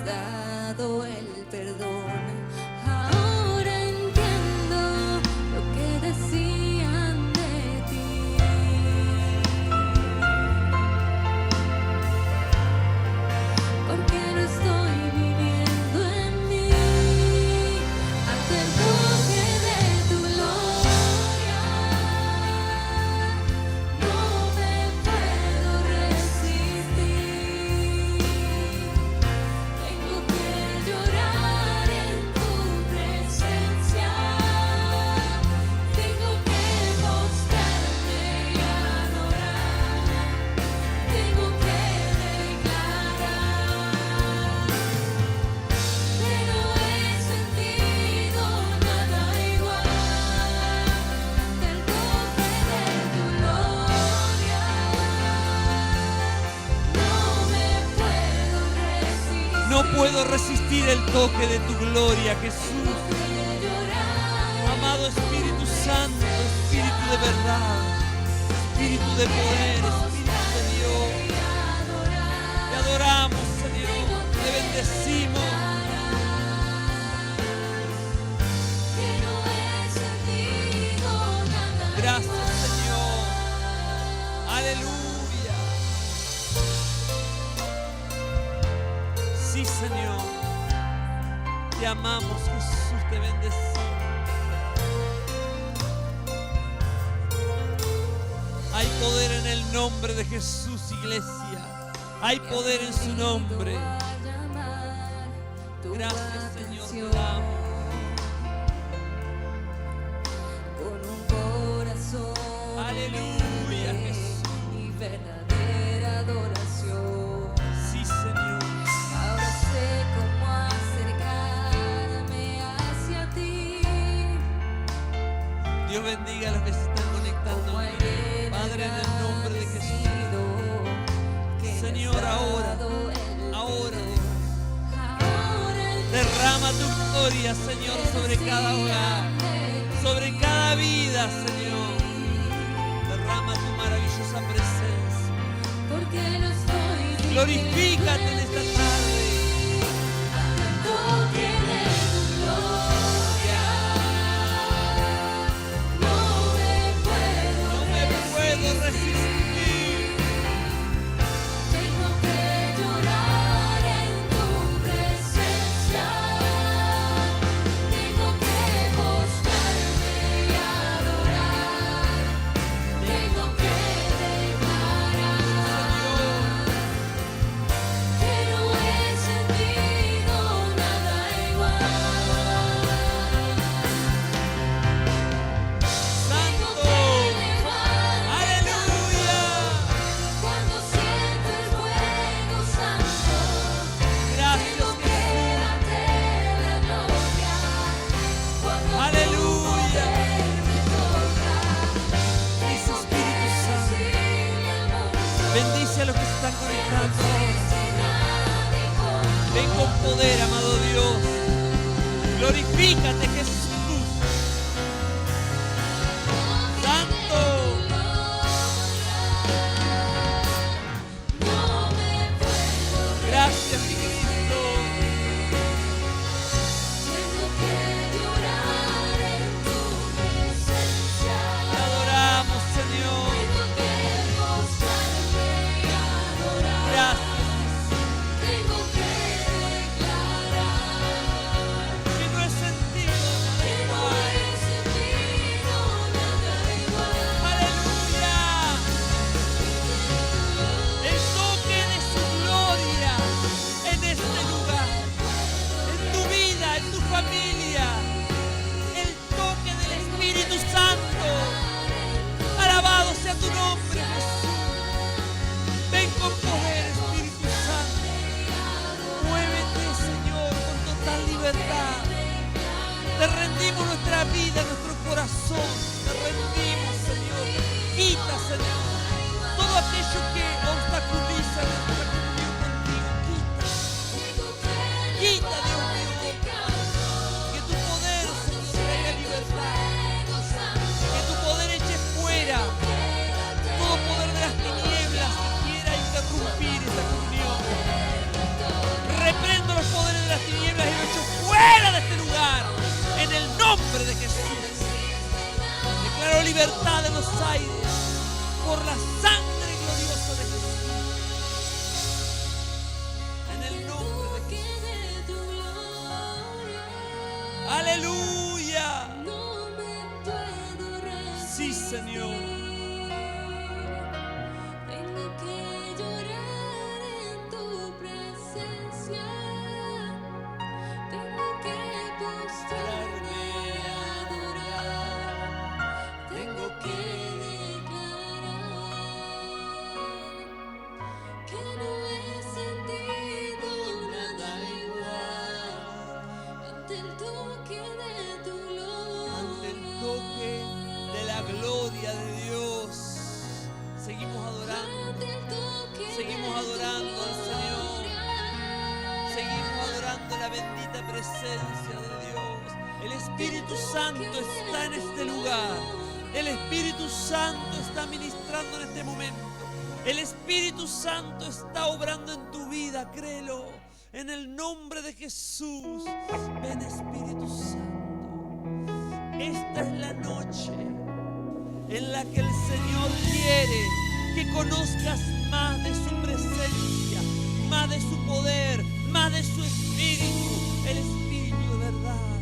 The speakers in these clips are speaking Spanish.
dado el perdón. Ahora entiendo lo que decían de ti. Porque no estoy viviendo en mí, ante el toque de tu gloria. No me puedo resistir. Tengo que llorar en tu presencia. Tengo que mostrarme y adorar. Tengo que declarar que no he sentido nada igual. Del toque de tu gloria no puedo resistir el toque de tu gloria, Jesús. llorar. Amado Espíritu Santo, Espíritu de verdad, Espíritu de poder, Espíritu de Dios. Te adoramos, Señor, te bendecimos. Que no he sentido nada Gracias, Señor. Aleluya. Sí, Señor. Te amamos, Jesús, te bendecimos. Hay poder en el nombre de Jesús, iglesia. Hay poder en su nombre. Gracias, Señor, te damos. Con un corazón Aleluya, Jesús. y verdadera adoración. Sí, Señor. Ahora sé cómo acercarme hacia ti. Dios bendiga a los que se están conectando. Como alguien Padre, en el nombre de Jesús. agradecido que me Señor, has ahora, dado el ahora, perdón. Dios. Ahora Derrama tu gloria, Señor, sobre cada hogar, sobre cada vida, Señor. Derrama tu maravillosa presencia. porque no estoy Glorifícate en esta tarde. toque de tu gloria. No me puedo resistir. Tengo que llorar en tu presencia. Tengo que mostrarme y adorar. Tengo que declarar que no he sentido nada igual. Tengo Santo. que dejar Aleluya. cuando siento el fuego santo. Gracias, Tengo que Jesús. darte la gloria. Cuando Aleluya. me toca, Dice Espíritu Santo. Bendice a los que se están conectando. Ven con poder, amado Dios. Glorifícate, Jesús. Santo. Gracias, mi Cristo. Te adoramos, Señor. Gracias. Que no he sentido nada igual. Aleluya. El toque de su gloria en este lugar, en tu vida, en tu familia. El toque del Espíritu Santo. Alabado sea tu nombre, Jesús. Ven con poder, Espíritu Santo. Muévete, Señor, con total libertad. Te rendimos nuestra vida, nuestro corazón. Te rendimos, Señor. Quita, Señor, todo aquello que obstaculiza nuestra comunión contigo. Quita, Dios mío. Que tu poder, Señor, traiga libertad. Que tu poder eche fuera todo poder de las tinieblas que quiera interrumpir esta comunión. Reprendo los poderes aires por la sangre gloriosa de Jesús. En el nombre de Jesús. de tu gloria. Aleluya. No me puedo resistir. Sí, Señor. Tengo que llorar en tu presencia. Tengo que postrarme a adorar. Tengo que declarar que no he sentido nada igual ante el toque de tu gloria. Ante el toque de la gloria de Dios. Seguimos adorando. Ante el toque Seguimos de tu adorando al Señor. gloria. Seguimos adorando la bendita presencia de Dios. El Espíritu Santo está en este lugar. El Espíritu Santo está ministrando en este momento. El Espíritu Santo está obrando en tu vida, créelo. En el nombre de Jesús. Ven, Espíritu Santo. Esta es la noche en la que el Señor quiere que conozcas más de su presencia, más de su poder, más de su Espíritu, el Espíritu de verdad.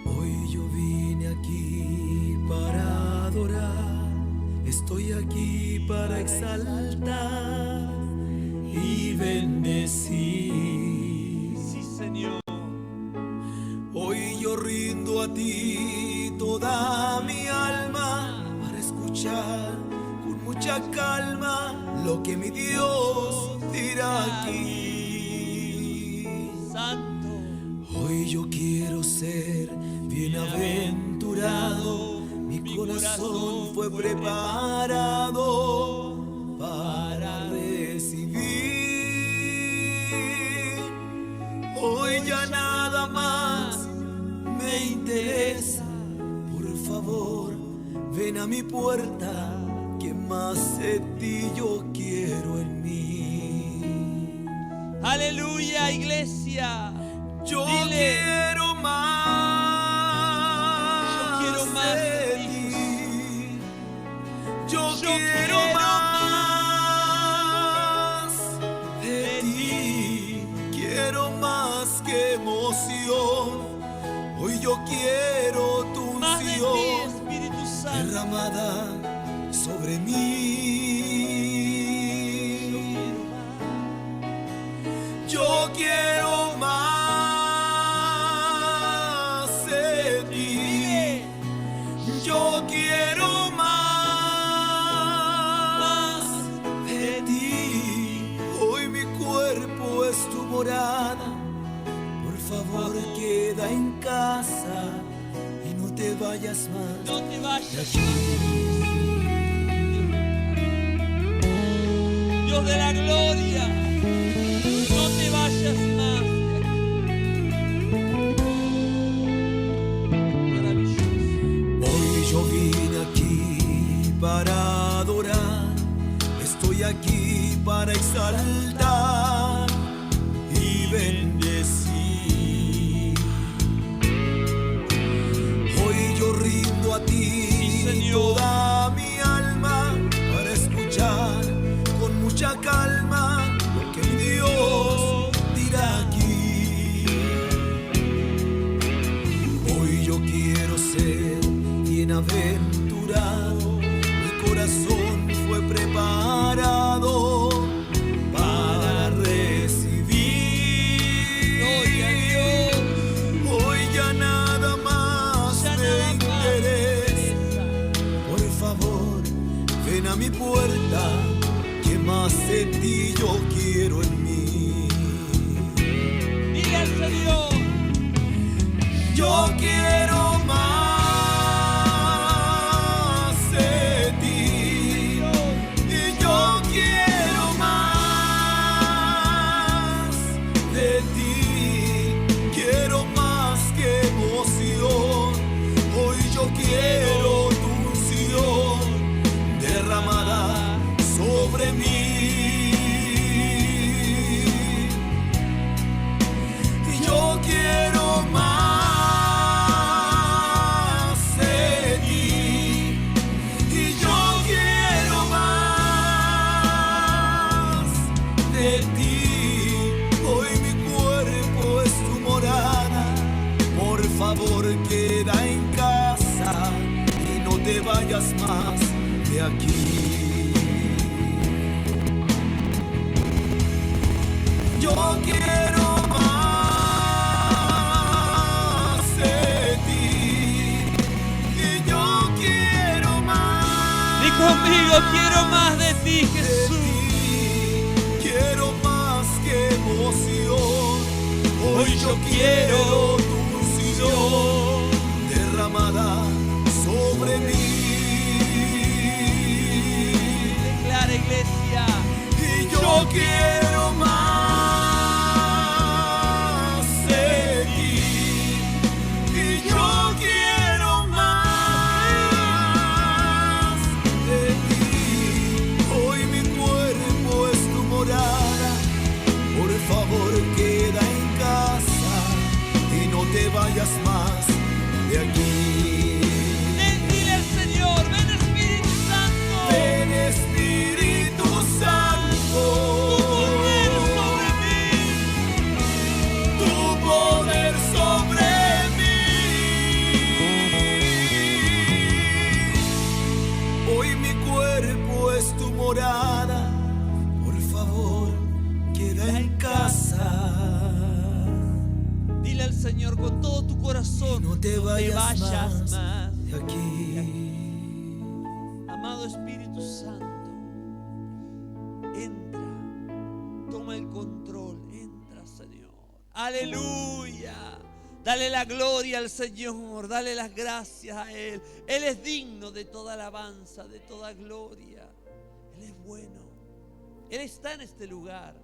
Hoy yo vine aquí para adorar, estoy aquí para exaltar y bendecir. Sí, Señor. Hoy yo rindo a ti toda mi alma para escuchar con mucha calma lo que mi Dios dirá aquí. Santo. Hoy yo quiero ser bienaventurado, mi corazón fue preparado para recibir. Hoy ya nada más me interesa, por favor, ven a mi puerta, que más de ti yo quiero en mí. Aleluya, iglesia. Yo Dile, quiero más. yo quiero más de de ti. ti. Yo quiero quiero más de ti. Quiero más que emoción. Hoy yo quiero tu más de ti, unción Espíritu Santo. derramada sobre mí. Yo quiero más de ti. Yo quiero más de ti. Hoy mi cuerpo es tu morada. Por favor, queda en casa y no te vayas más. No te de vayas. aquí. Dios de la gloria, no te vayas más. Maravilloso. Hoy yo vine aquí para adorar, estoy aquí para exaltar y bendecir. Hoy yo rindo a ti Señor. toda mi alma para escuchar con mucha calma lo que mi Dios dirá aquí. Hoy yo quiero ser bienaventurado, mi corazón fue preparado para recibir. Gloria a Dios. Hoy ya nada más Ya me nada más interesa. Por favor, ven a mi puerta, que más de ti yo quiero en mí. Dile al Señor, Yo quiero más de ti. Y yo quiero más de ti. Quiero más que emoción. Hoy yo quiero tu unción derramada sobre mí. Y yo quiero más de ti. queda en casa y no te vayas más de aquí. Yo quiero más de ti, y yo quiero más. Di conmigo, quiero más de ti, Jesús. Quiero más que emoción. Hoy yo quiero tu unción derramada sobre mí. Declara, iglesia. Y yo quiero más de ti. Y yo quiero más de ti. Hoy mi cuerpo es tu morada. Por favor, queda en casa y no te vayas más de aquí. Dile al Señor, ven Espíritu Santo. Ven Espíritu Santo. Tu poder sobre mí. Hoy mi cuerpo es tu morada. Por favor, queda en casa. Dile al Señor con todo tu corazón, No te vayas más más. de aquí. Amado Espíritu Santo, entra, toma el control, entra, Señor. Aleluya. Dale la gloria al Señor, dale las gracias a Él. Él es digno de toda alabanza, de toda gloria. Él es bueno. Él está en este lugar.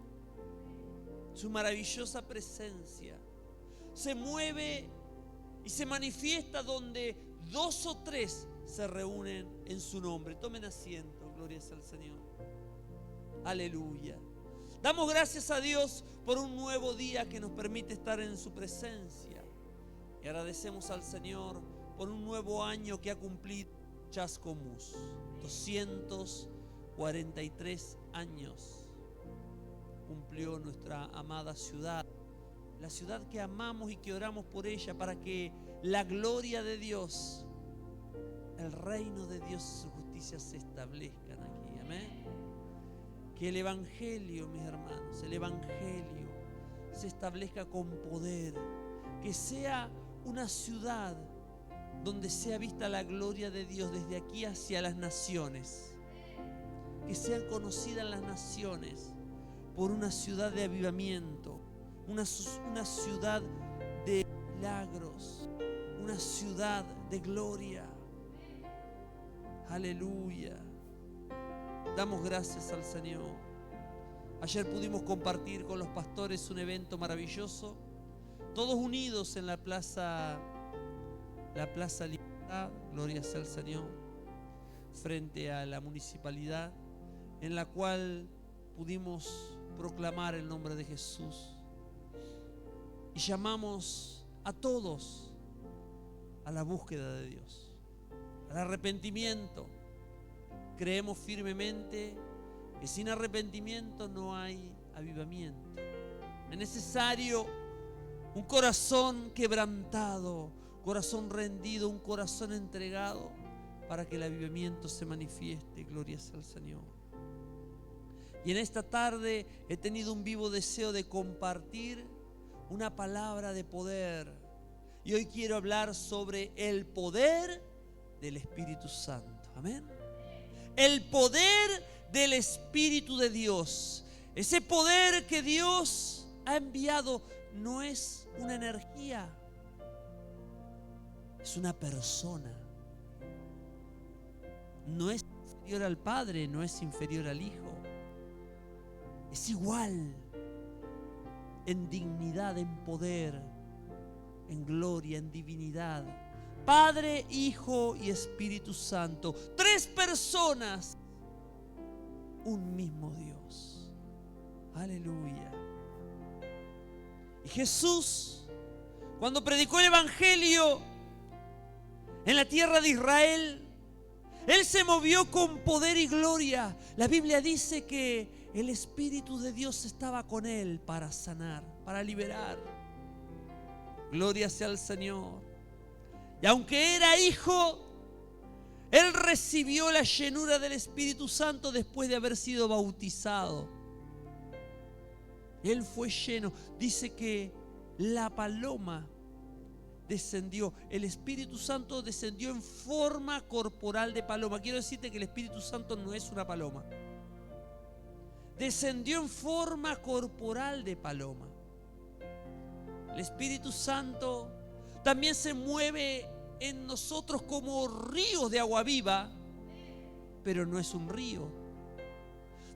Su maravillosa presencia se mueve y se manifiesta donde 2 o 3 se reúnen en su nombre. Tomen asiento, glorias al Señor. Aleluya. Damos gracias a Dios por un nuevo día que nos permite estar en su presencia. Y agradecemos al Señor por un nuevo año que ha cumplido Chascomús. 243 años cumplió nuestra amada ciudad. La ciudad que amamos y que oramos por ella para que la gloria de Dios, el reino de Dios y su justicia se establezcan aquí. Amén. Que el Evangelio, mis hermanos, el Evangelio se establezca con poder. Que sea una ciudad donde sea vista la gloria de Dios desde aquí hacia las naciones. Que sean conocidas las naciones por una ciudad de avivamiento, una ciudad de milagros, una ciudad de gloria. Aleluya. Damos gracias al Señor. Ayer pudimos compartir con los pastores un evento maravilloso, todos unidos en la Plaza Libertad, gloria sea al Señor, frente a la municipalidad, en la cual pudimos proclamar el nombre de Jesús y llamamos a todos a la búsqueda de Dios, al arrepentimiento. Creemos firmemente que sin arrepentimiento no hay avivamiento. Es necesario un corazón quebrantado, corazón rendido, un corazón entregado para que el avivamiento se manifieste. Gloria sea al Señor. Y en esta tarde he tenido un vivo deseo de compartir una palabra de poder. Y hoy quiero hablar sobre el poder del Espíritu Santo. Amén. El poder del Espíritu de Dios. Ese poder que Dios ha enviado no es una energía, es una persona. No es inferior al Padre, no es inferior al Hijo. Es igual en dignidad, en poder, en gloria, en divinidad. Padre, Hijo y Espíritu Santo. 3 personas, un mismo Dios. Aleluya. Y Jesús, cuando predicó el Evangelio en la tierra de Israel, Él se movió con poder y gloria. La Biblia dice que el Espíritu de Dios estaba con Él para sanar, para liberar. Gloria sea al Señor. Y aunque era hijo, él recibió la llenura del Espíritu Santo después de haber sido bautizado. Él fue lleno. Dice que la paloma descendió. El Espíritu Santo descendió en forma corporal de paloma. Quiero decirte que el Espíritu Santo no es una paloma. Descendió en forma corporal de paloma. El Espíritu Santo también se mueve en nosotros como ríos de agua viva, pero no es un río.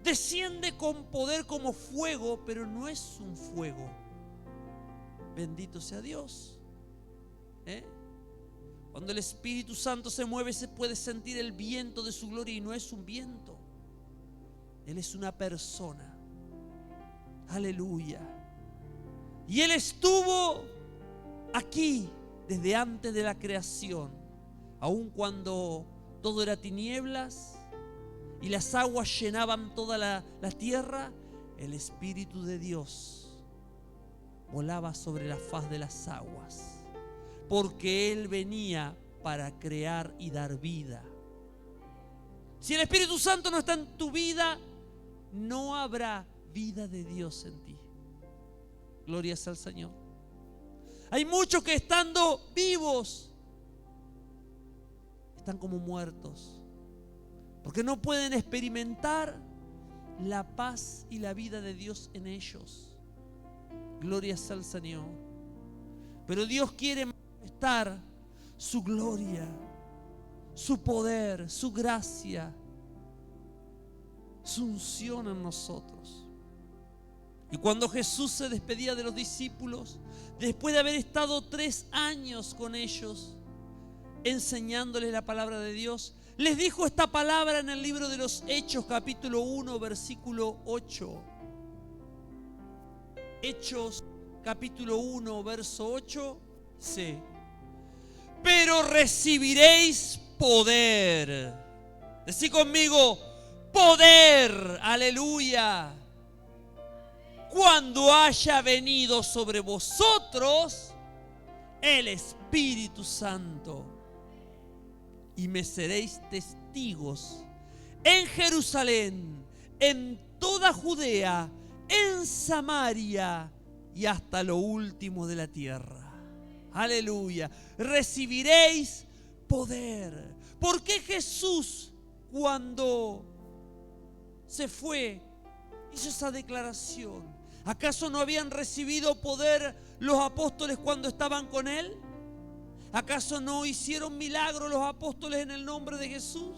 Desciende con poder como fuego, pero no es un fuego. Bendito sea Dios. Cuando el Espíritu Santo se mueve, se puede sentir el viento de su gloria, y no es un viento. Él es una persona. Aleluya. Y Él estuvo aquí desde antes de la creación, aun cuando todo era tinieblas y las aguas llenaban toda la tierra. El Espíritu de Dios volaba sobre la faz de las aguas, porque Él venía para crear y dar vida. Si el Espíritu Santo no está en tu vida, no habrá vida de Dios en ti. Gloria sea al Señor. Hay muchos que estando vivos están como muertos, porque no pueden experimentar la paz y la vida de Dios en ellos. Gloria sea al Señor. Pero Dios quiere manifestar su gloria, su poder, su gracia, su unción en nosotros. Y cuando Jesús se despedía de los discípulos, después de haber estado 3 años con ellos, enseñándoles la palabra de Dios, les dijo esta palabra en el libro de los Hechos, capítulo 1, versículo 8. Hechos, capítulo 1, verso 8, dice: pero recibiréis poder. Decí conmigo, poder, aleluya, cuando haya venido sobre vosotros el Espíritu Santo, y me seréis testigos en Jerusalén, en toda Judea, en Samaria y hasta lo último de la tierra. Aleluya. Recibiréis poder. ¿Por qué Jesús, cuando se fue, hizo esa declaración? ¿Acaso no habían recibido poder los apóstoles cuando estaban con Él? ¿Acaso no hicieron milagros los apóstoles en el nombre de Jesús?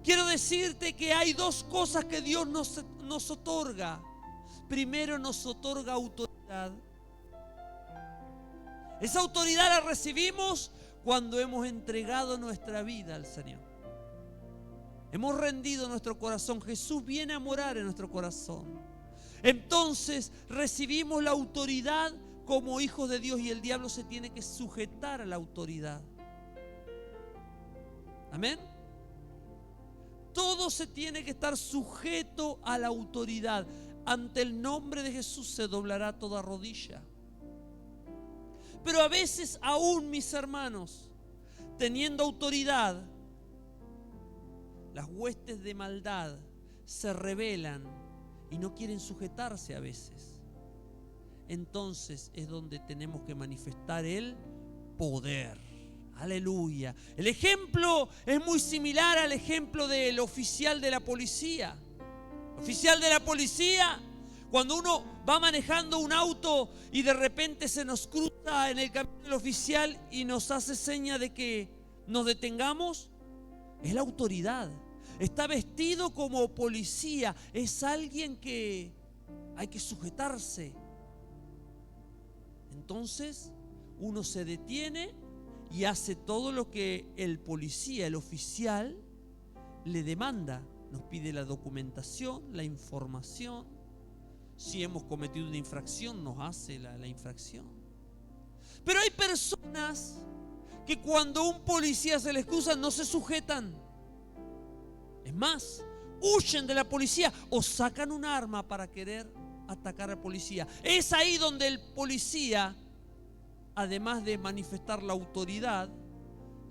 Quiero decirte que hay 2 cosas que Dios nos otorga. Primero, nos otorga autoridad. Esa autoridad la recibimos cuando hemos entregado nuestra vida al Señor. Hemos rendido nuestro corazón. Jesús viene a morar en nuestro corazón. Entonces recibimos la autoridad como hijos de Dios, y el diablo se tiene que sujetar a la autoridad. Amén. Todo se tiene que estar sujeto a la autoridad. Ante el nombre de Jesús se doblará toda rodilla. Pero a veces aún, mis hermanos, teniendo autoridad, las huestes de maldad se rebelan y no quieren sujetarse a veces. Entonces es donde tenemos que manifestar el poder. Aleluya. El ejemplo es muy similar al ejemplo del oficial de la policía. El oficial de la policía, cuando uno va manejando un auto y de repente se nos cruza en el camino el oficial y nos hace seña de que nos detengamos, es la autoridad. Está vestido como policía, es alguien que hay que sujetarse. Entonces uno se detiene y hace todo lo que el policía, el oficial, le demanda. Nos pide la documentación, la información. Si hemos cometido una infracción, nos hace la infracción. Pero hay personas que cuando un policía se les cruza no se sujetan. Es más, huyen de la policía o sacan un arma para querer atacar al policía. Es ahí donde el policía, además de manifestar la autoridad,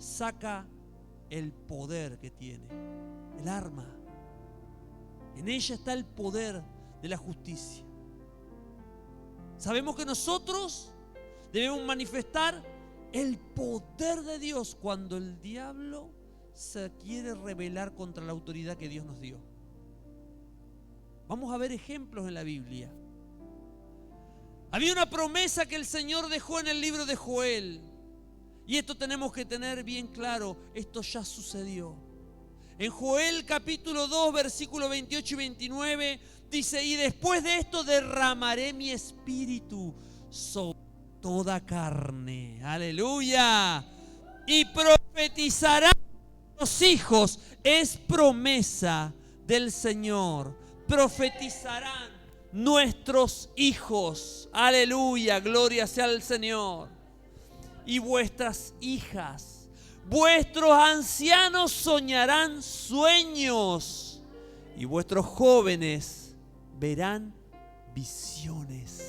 saca el poder que tiene, el arma. En ella está el poder de la justicia. Sabemos que nosotros debemos manifestar el poder de Dios cuando el diablo se quiere rebelar contra la autoridad que Dios nos dio. Vamos a ver ejemplos en la Biblia. Había una promesa que el Señor dejó en el libro de Joel. Y esto tenemos que tener bien claro, esto ya sucedió. En Joel capítulo 2, versículo 28 y 29, dice: y después de esto derramaré mi espíritu sobre toda carne. Aleluya. Y profetizarán los hijos. Es promesa del Señor. Profetizarán nuestros hijos. Aleluya. Gloria sea al Señor. Y vuestras hijas, vuestros ancianos soñarán sueños, y vuestros jóvenes verán visiones,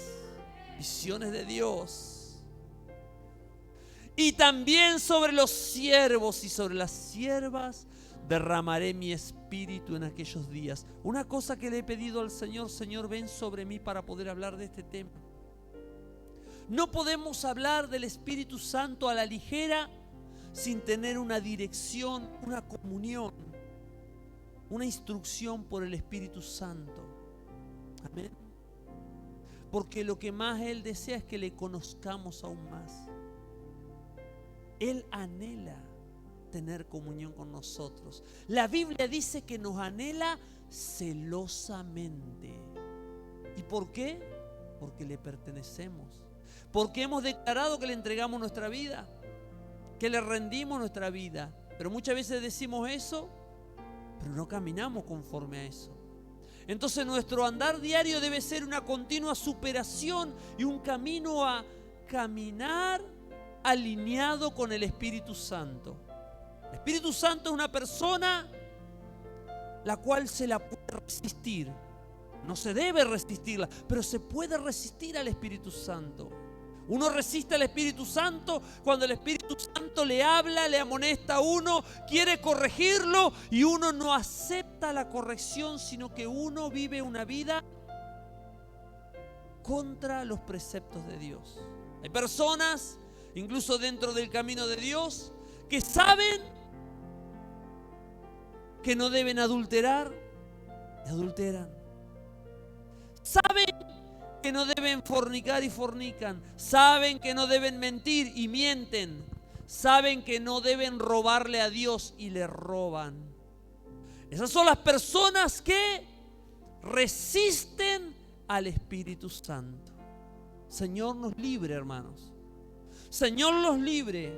visiones de Dios. Y también sobre los siervos y sobre las siervas derramaré mi espíritu en aquellos días. Una cosa que le he pedido al Señor: Señor, ven sobre mí para poder hablar de este tema. No podemos hablar del Espíritu Santo a la ligera sin tener una dirección, una comunión, una instrucción por el Espíritu Santo. Amén. Porque lo que más Él desea es que le conozcamos aún más. Él anhela tener comunión con nosotros. La Biblia dice que nos anhela celosamente. ¿Y por qué? Porque le pertenecemos. Porque hemos declarado que le entregamos nuestra vida, que le rendimos nuestra vida. Pero muchas veces decimos eso, pero no caminamos conforme a eso. Entonces nuestro andar diario debe ser una continua superación y un camino a caminar alineado con el Espíritu Santo. El Espíritu Santo es una persona la cual se la puede resistir. No se debe resistirla, pero se puede resistir al Espíritu Santo. Uno resiste al Espíritu Santo cuando el Espíritu Santo le habla, le amonesta a uno, quiere corregirlo, y uno no acepta la corrección, sino que uno vive una vida contra los preceptos de Dios. Hay personas, incluso dentro del camino de Dios, que saben que no deben adulterar y adulteran. Saben que no deben fornicar y fornican. Saben que no deben mentir y mienten. Saben que no deben robarle a Dios y le roban. Esas son las personas que resisten al Espíritu Santo. Señor nos libre, hermanos. Señor nos libre.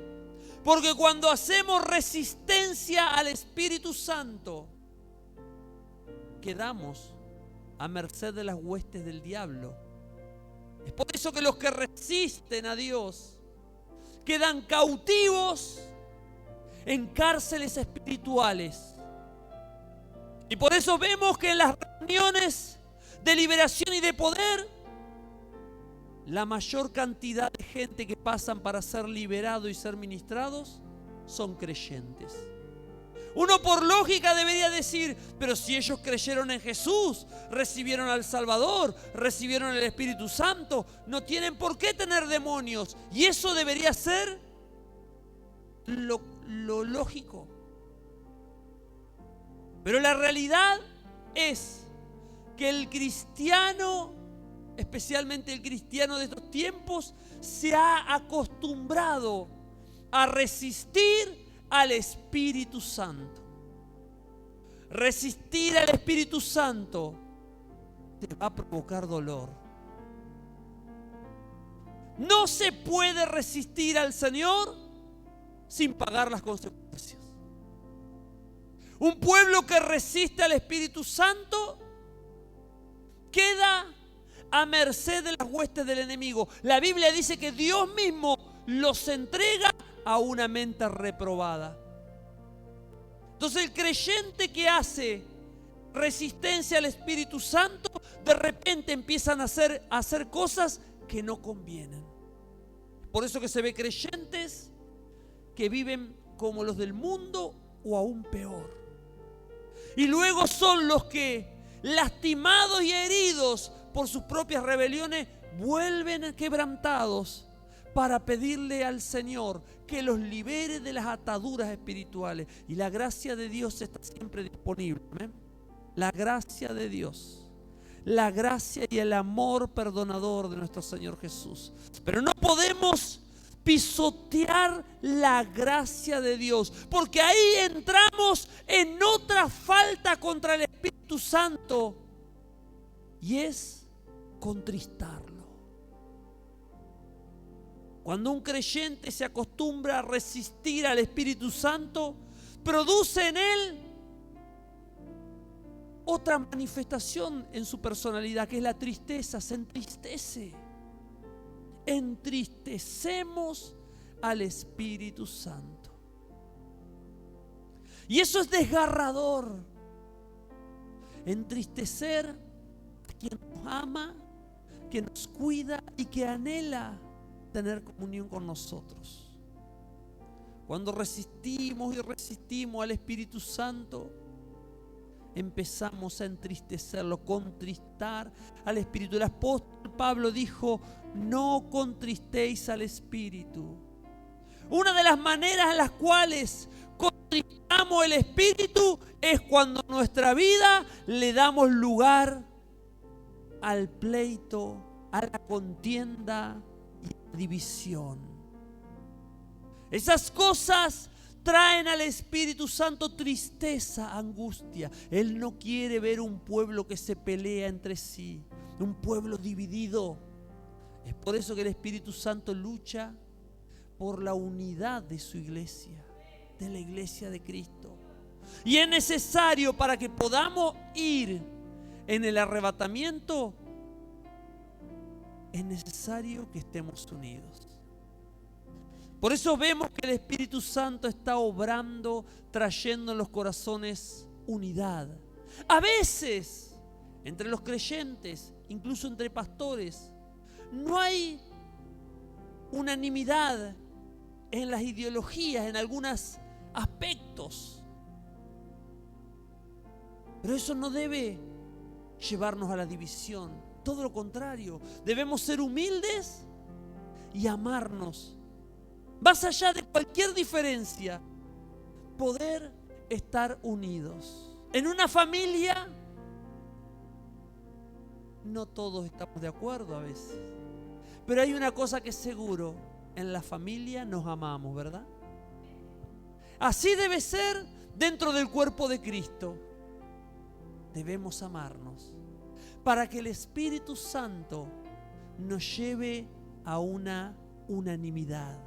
Porque cuando hacemos resistencia al Espíritu Santo, quedamos a merced de las huestes del diablo. Es por eso que los que resisten a Dios quedan cautivos en cárceles espirituales. Y por eso vemos que en las reuniones de liberación y de poder, la mayor cantidad de gente que pasan para ser liberados y ser ministrados son creyentes. Uno por lógica debería decir: pero si ellos creyeron en Jesús, recibieron al Salvador, recibieron el Espíritu Santo, no tienen por qué tener demonios. Y eso debería ser lo lógico. Pero la realidad es que el cristiano, especialmente el cristiano de estos tiempos, se ha acostumbrado a resistir al Espíritu Santo. Resistir al Espíritu Santo te va a provocar dolor. No se puede resistir al Señor sin pagar las consecuencias. Un pueblo que resiste al Espíritu Santo queda a merced de las huestes del enemigo. La Biblia dice que Dios mismo los entrega a una mente reprobada. Entonces el creyente que hace resistencia al Espíritu Santo, de repente empiezan a hacer cosas que no convienen. Por eso que se ve creyentes que viven como los del mundo o aún peor. Y luego son los que, lastimados y heridos por sus propias rebeliones, vuelven quebrantados para pedirle al Señor que los libere de las ataduras espirituales. Y la gracia de Dios está siempre disponible. ¿Amén? La gracia de Dios, la gracia y el amor perdonador de nuestro Señor Jesús. Pero no podemos pisotear la gracia de Dios, porque ahí entramos en otra falta contra el Espíritu Santo, y es contristarlo. Cuando un creyente se acostumbra a resistir al Espíritu Santo, produce en él otra manifestación en su personalidad, que es la tristeza. Se entristece. Entristecemos al Espíritu Santo. Y eso es desgarrador. Entristecer a quien nos ama, que nos cuida y que anhela tener comunión con nosotros. Cuando resistimos y resistimos al Espíritu Santo, empezamos a entristecerlo, contristar al Espíritu. El apóstol Pablo dijo: no contristéis al Espíritu. Una de las maneras en las cuales contristamos el Espíritu es cuando en nuestra vida le damos lugar al pleito, a la contienda y a la división. Esas cosas traen al Espíritu Santo tristeza, angustia. Él no quiere ver un pueblo que se pelea entre sí, un pueblo dividido. Es por eso que el Espíritu Santo lucha por la unidad de su iglesia, de la iglesia de Cristo. Y es necesario, para que podamos ir en el arrebatamiento, es necesario que estemos unidos. Por eso vemos que el Espíritu Santo está obrando, trayendo en los corazones unidad. A veces, entre los creyentes, incluso entre pastores, no hay unanimidad en las ideologías, en algunos aspectos. Pero eso no debe llevarnos a la división. Todo lo contrario, debemos ser humildes y amarnos. Más allá de cualquier diferencia, poder estar unidos. En una familia, no todos estamos de acuerdo a veces. Pero hay una cosa que es seguro: en la familia nos amamos, ¿verdad? Así debe ser dentro del cuerpo de Cristo. Debemos amarnos para que el Espíritu Santo nos lleve a una unanimidad,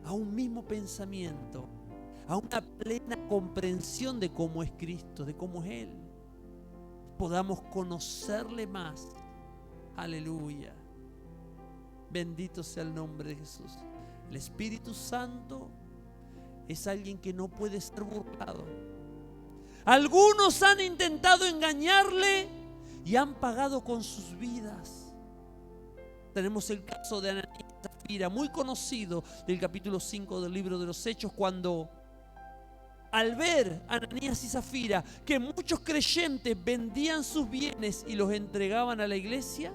a un mismo pensamiento, a una plena comprensión de cómo es Cristo, de cómo es Él. Podamos conocerle más. Aleluya. Bendito sea el nombre de Jesús. El Espíritu Santo es alguien que no puede ser burlado. Algunos han intentado engañarle y han pagado con sus vidas. Tenemos el caso de Ananías y Zafira, muy conocido, del capítulo 5 del libro de los Hechos, cuando al ver a Ananías y Zafira que muchos creyentes vendían sus bienes y los entregaban a la iglesia,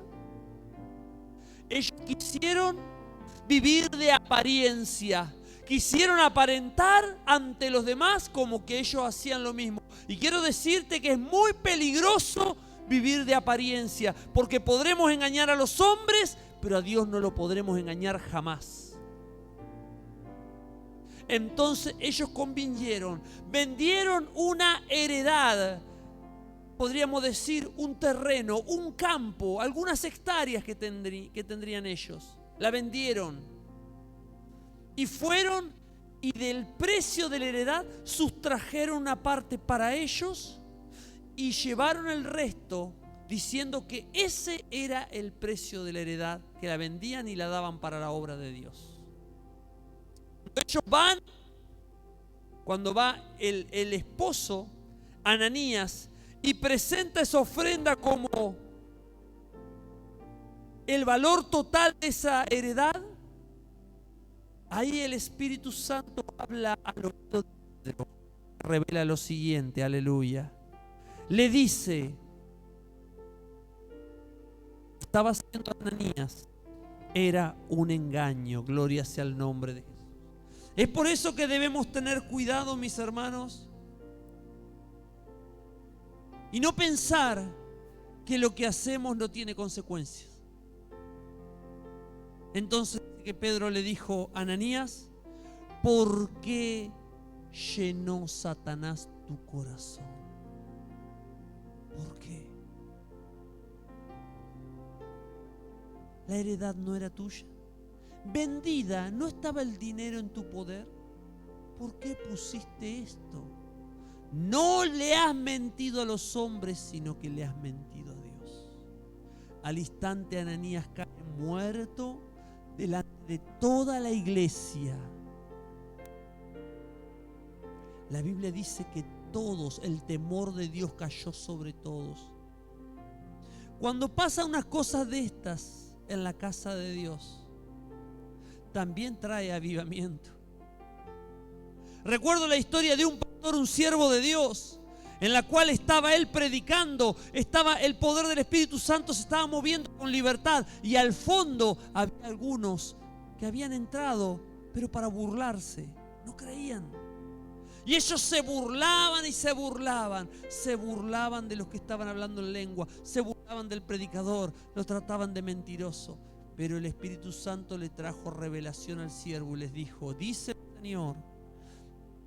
ellos quisieron vivir de apariencia, quisieron aparentar ante los demás como que ellos hacían lo mismo. Y quiero decirte que es muy peligroso vivir de apariencia, porque podremos engañar a los hombres, pero a Dios no lo podremos engañar jamás. Entonces ellos convinieron, vendieron una heredad, podríamos decir un terreno, un campo, algunas hectáreas que tendrían ellos. La vendieron y fueron, y del precio de la heredad sustrajeron una parte para ellos y llevaron el resto, diciendo que ese era el precio de la heredad, que la vendían y la daban para la obra de Dios. Ellos van, cuando va el esposo Ananías y presenta esa ofrenda como el valor total de esa heredad, Ahí el Espíritu Santo habla al oído de Pedro, revela lo siguiente, aleluya. Le dice, estaba haciendo Ananías, era un engaño, gloria sea el nombre de Jesús. Es por eso que debemos tener cuidado, mis hermanos, y no pensar que lo que hacemos no tiene consecuencias. Entonces que Pedro le dijo a Ananías, ¿por qué llenó Satanás tu corazón? ¿Por qué? La heredad no era tuya. Vendida, ¿no estaba el dinero en tu poder? ¿Por qué pusiste esto? No le has mentido a los hombres, sino que le has mentido a Dios. Al instante Ananías cae muerto delante de toda la iglesia. La Biblia dice que todos, el temor de Dios cayó sobre todos. Cuando pasan unas cosas de estas en la casa de Dios, también trae avivamiento. Recuerdo la historia de un pastor, un siervo de Dios, en la cual estaba él predicando, estaba el poder del Espíritu Santo, se estaba moviendo con libertad, y al fondo había algunos que habían entrado, pero para burlarse, no creían. Y ellos se burlaban y se burlaban de los que estaban hablando en lengua, se burlaban del predicador, lo trataban de mentiroso. Pero el Espíritu Santo le trajo revelación al siervo y les dijo, dice el Señor,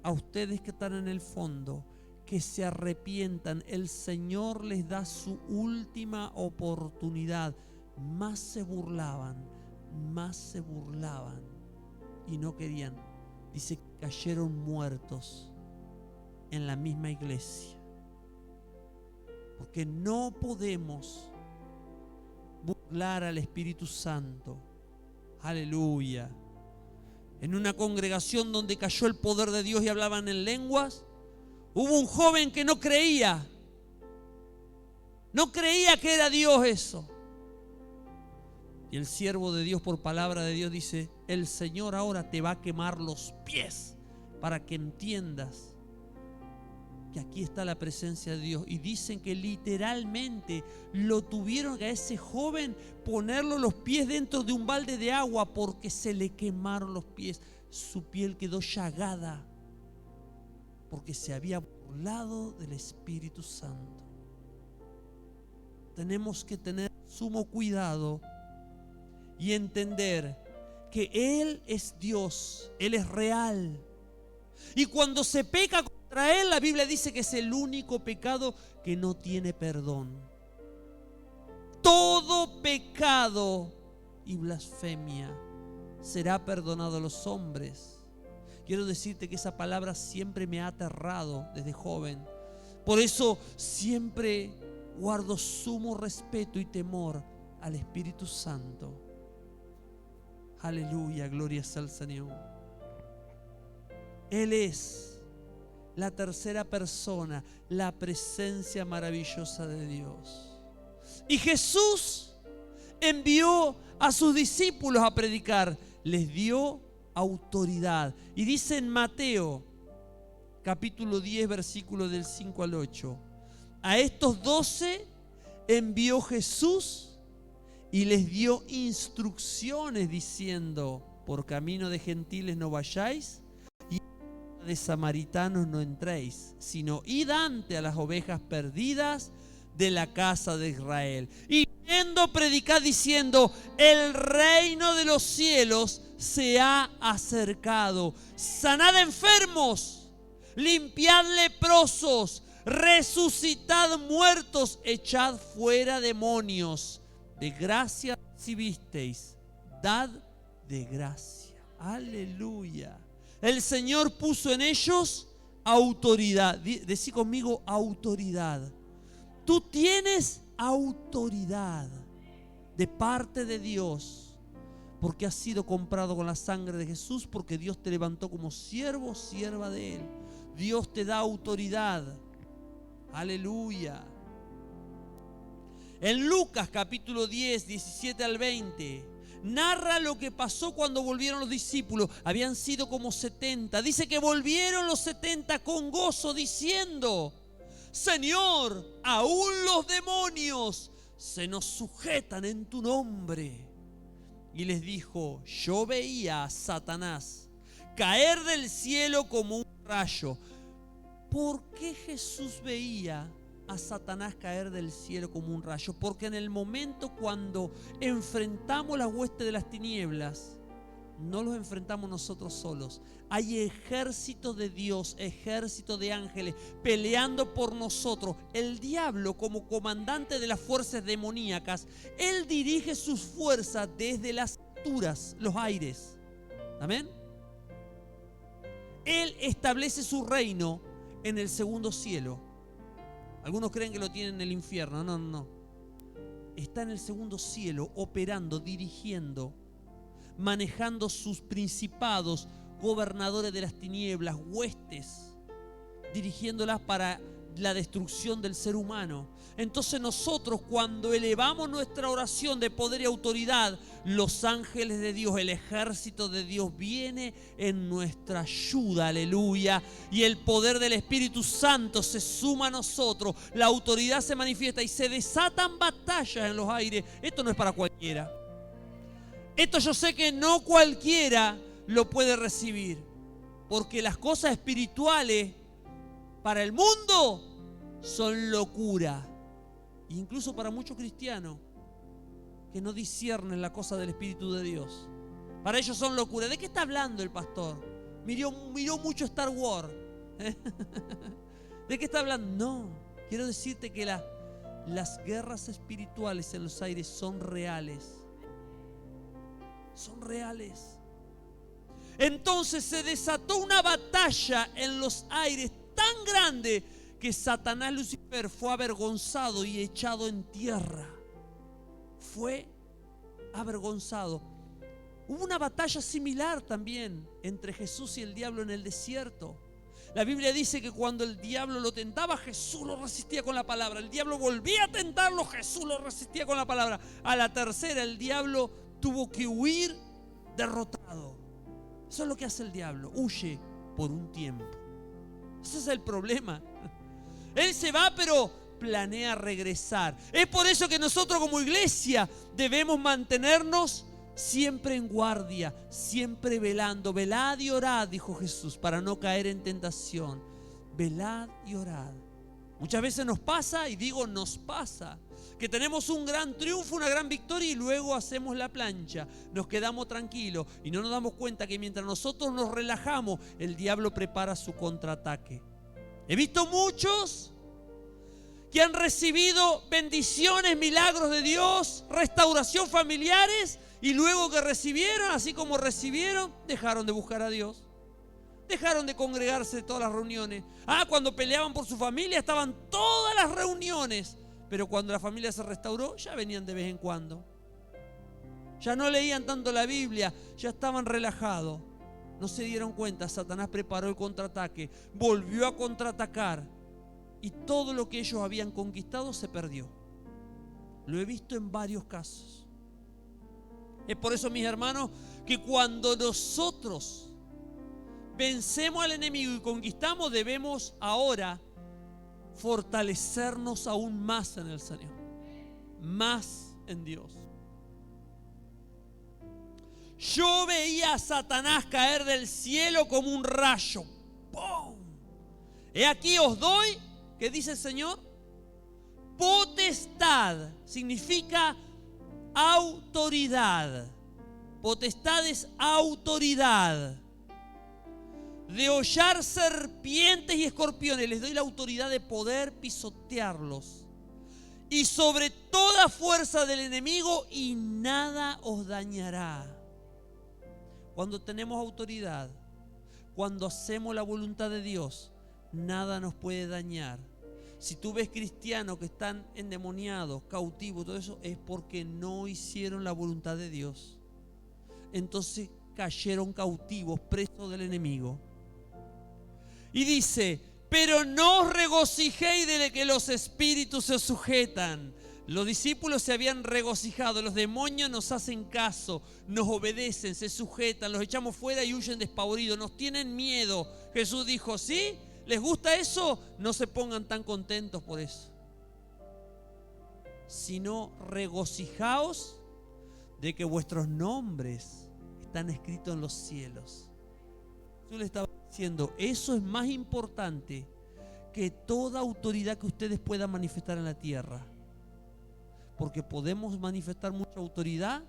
a ustedes que están en el fondo, que se arrepientan, el Señor les da su última oportunidad. Más se burlaban y no querían. Dice que cayeron muertos en la misma iglesia. Porque no podemos burlar al Espíritu Santo. Aleluya. En una congregación donde cayó el poder de Dios y hablaban en lenguas, hubo un joven que no creía que era Dios eso. Y el siervo de Dios, por palabra de Dios, dice, el Señor ahora te va a quemar los pies para que entiendas que aquí está la presencia de Dios. Y dicen que literalmente lo tuvieron a ese joven ponerlo los pies dentro de un balde de agua porque se le quemaron los pies. Su piel quedó llagada porque se había burlado del Espíritu Santo. Tenemos que tener sumo cuidado y entender que Él es Dios, Él es real. Y cuando se peca contra Él, la Biblia dice que es el único pecado que no tiene perdón. Todo pecado y blasfemia será perdonado a los hombres. Quiero decirte que esa palabra siempre me ha aterrado desde joven. Por eso siempre guardo sumo respeto y temor al Espíritu Santo. Aleluya, gloria sea al Señor. Él es la tercera persona, la presencia maravillosa de Dios. Y Jesús envió a sus discípulos a predicar, les dio autoridad. Y dice en Mateo, capítulo 10, versículo del 5 al 8, a estos 12 envió Jesús y les dio instrucciones diciendo, por camino de gentiles no vayáis y de samaritanos no entréis, sino id ante a las ovejas perdidas de la casa de Israel. Y yendo predicad diciendo, el reino de los cielos se ha acercado. Sanad enfermos, limpiad leprosos, resucitad muertos, echad fuera demonios. De gracia recibisteis, dad de gracia. Aleluya. El Señor puso en ellos autoridad. Decí conmigo, autoridad. Tú tienes autoridad de parte de Dios, porque has sido comprado con la sangre de Jesús, porque Dios te levantó como siervo, sierva de Él. Dios te da autoridad. Aleluya. En Lucas capítulo 10, 17 al 20, narra lo que pasó cuando volvieron los discípulos. Habían sido como 70. Dice que volvieron los 70 con gozo, diciendo: Señor, aún los demonios se nos sujetan en tu nombre. Y les dijo: yo veía a Satanás caer del cielo como un rayo. ¿Por qué Jesús veía a Satanás caer del cielo como un rayo? Porque en el momento cuando enfrentamos la hueste de las tinieblas, no los enfrentamos nosotros solos. Hay ejércitos de Dios, ejércitos de ángeles peleando por nosotros. El diablo, como comandante de las fuerzas demoníacas, él dirige sus fuerzas desde las alturas, los aires. ¿Amén? Él establece su reino en el segundo cielo. Algunos creen que lo tiene en el infierno. No, no, no. Está en el segundo cielo, operando, dirigiendo, manejando sus principados, gobernadores de las tinieblas, huestes, dirigiéndolas para la destrucción del ser humano. Entonces nosotros, cuando elevamos nuestra oración de poder y autoridad, los ángeles de Dios, el ejército de Dios viene en nuestra ayuda, aleluya, y el poder del Espíritu Santo se suma a nosotros, la autoridad se manifiesta y se desatan batallas en los aires. Esto no es para cualquiera. Esto yo sé que no cualquiera lo puede recibir, porque las cosas espirituales para el mundo son locura. Incluso para muchos cristianos que no disciernen la cosa del Espíritu de Dios, para ellos son locura. ¿De qué está hablando el pastor? Miró mucho Star Wars. ¿De qué está hablando? No, quiero decirte que las guerras espirituales en los aires son reales. Son reales. Entonces se desató una batalla en los aires tan grande que Satanás, Lucifer, fue avergonzado y echado en tierra. Fue avergonzado. Hubo una batalla similar también entre Jesús y el diablo en el desierto. La Biblia dice que cuando el diablo lo tentaba, Jesús lo resistía con la palabra. El diablo volvía a tentarlo, Jesús lo resistía con la palabra. A la tercera, el diablo tuvo que huir derrotado. Eso es lo que hace el diablo, huye por un tiempo. Ese es el problema. Él se va, pero planea regresar. Es por eso que nosotros como iglesia debemos mantenernos siempre en guardia, siempre velando. Velad y orad, dijo Jesús, para no caer en tentación. Velad y orad. Muchas veces nos pasa, y digo nos pasa, que tenemos un gran triunfo, una gran victoria y luego hacemos la plancha, nos quedamos tranquilos y no nos damos cuenta que mientras nosotros nos relajamos, el diablo prepara su contraataque. He visto muchos que han recibido bendiciones, milagros de Dios, restauración familiares, y luego que recibieron, así como recibieron, dejaron de buscar a Dios. Dejaron de congregarse de todas las reuniones. Cuando peleaban por su familia estaban todas las reuniones, pero cuando la familia se restauró ya venían de vez en cuando. Ya no leían tanto la Biblia, ya estaban relajados. No se dieron cuenta, Satanás preparó el contraataque, volvió a contraatacar y todo lo que ellos habían conquistado se perdió. Lo he visto en varios casos. Es por eso, mis hermanos, que cuando nosotros vencemos al enemigo y conquistamos, debemos ahora fortalecernos aún más en el Señor, más en Dios. Yo veía a Satanás caer del cielo como un rayo. ¡Pum! He aquí os doy, ¿qué dice el Señor? Potestad, significa autoridad. Potestad es autoridad. De hollar serpientes y escorpiones. Les doy la autoridad de poder pisotearlos. Y sobre toda fuerza del enemigo, y nada os dañará. Cuando tenemos autoridad, cuando hacemos la voluntad de Dios, nada nos puede dañar. Si tú ves cristianos que están endemoniados, cautivos, todo eso, es porque no hicieron la voluntad de Dios. Entonces cayeron cautivos, presos del enemigo. Y dice: pero no os regocijéis de que los espíritus se sujetan. Los discípulos se habían regocijado, los demonios nos hacen caso, nos obedecen, se sujetan, los echamos fuera y huyen despavoridos, nos tienen miedo. Jesús dijo, ¿sí? ¿Les gusta eso? No se pongan tan contentos por eso, sino regocijaos de que vuestros nombres están escritos en los cielos. Jesús le estaba diciendo, eso es más importante que toda autoridad que ustedes puedan manifestar en la tierra. Porque podemos manifestar mucha autoridad,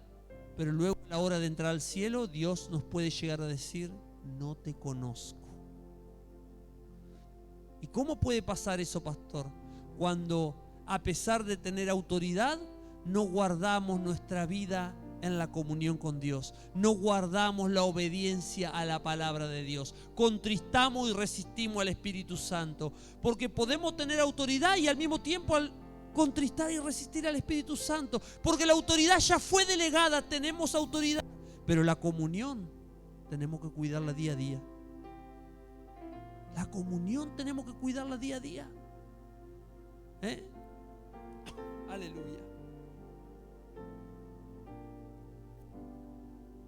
pero luego a la hora de entrar al cielo, Dios nos puede llegar a decir, no te conozco. ¿Y cómo puede pasar eso, pastor? Cuando a pesar de tener autoridad, no guardamos nuestra vida en la comunión con Dios, no guardamos la obediencia a la palabra de Dios, contristamos y resistimos al Espíritu Santo, porque podemos tener autoridad y al mismo tiempo contristar y resistir al Espíritu Santo, porque la autoridad ya fue delegada, tenemos autoridad, pero la comunión tenemos que cuidarla día a día. La comunión tenemos que cuidarla día a día. Aleluya.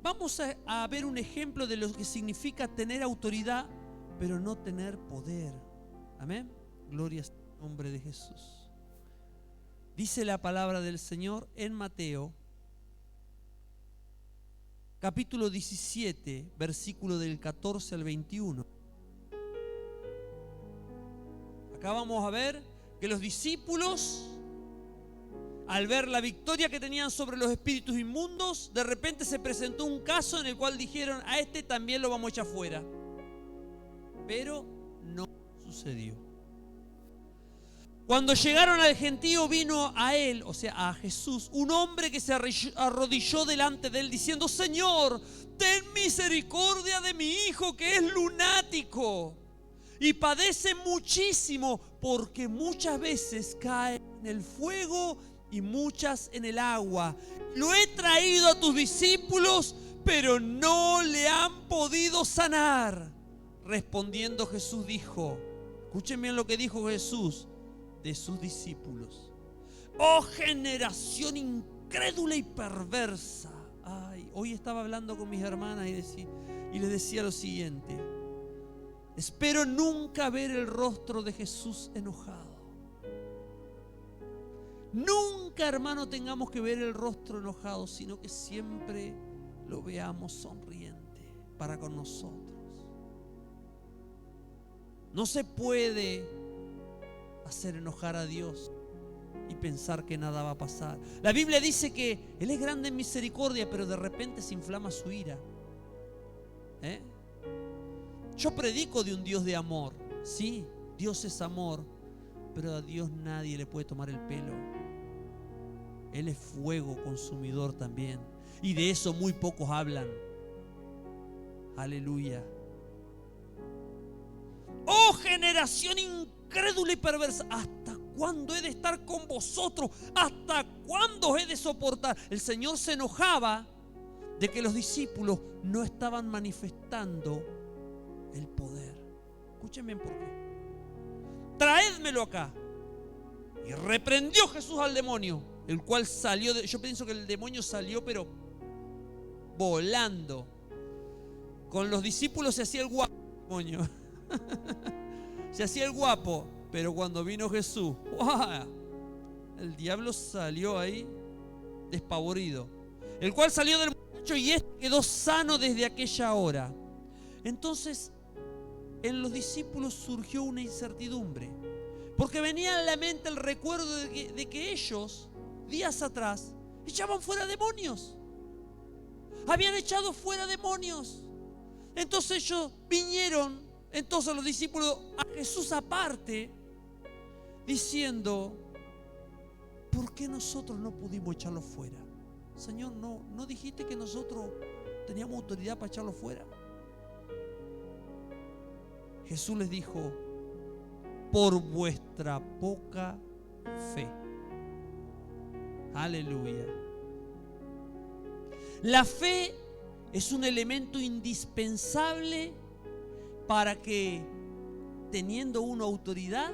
Vamos a ver un ejemplo de lo que significa tener autoridad, pero no tener poder. Amén. Gloria al nombre de Jesús. Dice la palabra del Señor en Mateo, capítulo 17, versículo del 14 al 21. Acá vamos a ver que los discípulos, al ver la victoria que tenían sobre los espíritus inmundos, de repente se presentó un caso en el cual dijeron, a este también lo vamos a echar fuera. Pero no sucedió. Cuando llegaron al gentío, vino a él, o sea, a Jesús, un hombre que se arrodilló delante de él diciendo, Señor, ten misericordia de mi hijo que es lunático y padece muchísimo, porque muchas veces cae en el fuego y muchas en el agua. Lo he traído a tus discípulos, pero no le han podido sanar. Respondiendo Jesús dijo, escuchen bien lo que dijo Jesús de sus discípulos, oh generación incrédula y perversa. Ay, hoy estaba hablando con mis hermanas y les decía lo siguiente: espero nunca ver el rostro de Jesús enojado. Nunca, hermano, tengamos que ver el rostro enojado, sino que siempre lo veamos sonriente para con nosotros. No se puede hacer enojar a Dios y pensar que nada va a pasar. La Biblia dice que Él es grande en misericordia, pero de repente se inflama su ira. Yo predico de un Dios de amor. Sí, Dios es amor, pero a Dios nadie le puede tomar el pelo. Él es fuego consumidor también, y de eso muy pocos hablan. Aleluya. Oh generación incrédula y perversa, ¿hasta cuándo he de estar con vosotros? ¿Hasta cuándo he de soportar? El Señor se enojaba de que los discípulos no estaban manifestando el poder. Escuchen bien por qué. Traédmelo acá. Y reprendió Jesús al demonio, el cual salió yo pienso que el demonio salió pero volando. Con los discípulos se hacía el guapo, demonio. Se hacía el guapo, pero cuando vino Jesús, ¡wow!, el diablo salió ahí despavorido, el cual salió del muchacho y éste quedó sano desde aquella hora. Entonces en los discípulos surgió una incertidumbre, porque venía a la mente el recuerdo de que ellos días atrás echaban fuera demonios, habían echado fuera demonios. Entonces ellos vinieron, entonces los discípulos, a Jesús aparte, diciendo, ¿por qué nosotros no pudimos echarlo fuera? Señor, ¿no dijiste que nosotros teníamos autoridad para echarlo fuera? Jesús les dijo, por vuestra poca fe. Aleluya. La fe es un elemento indispensable para que, teniendo una autoridad,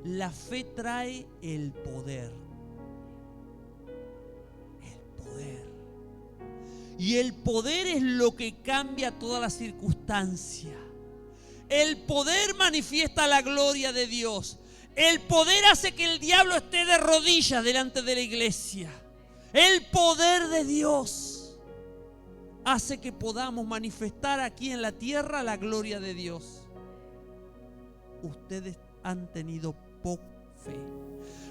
la fe trae el poder. poder. Y el poder es lo que cambia toda la circunstancia. El poder manifiesta la gloria de Dios. El poder hace que el diablo esté de rodillas delante de la iglesia. El poder de Dios hace que podamos manifestar aquí en la tierra la gloria de Dios. Ustedes han tenido poca fe.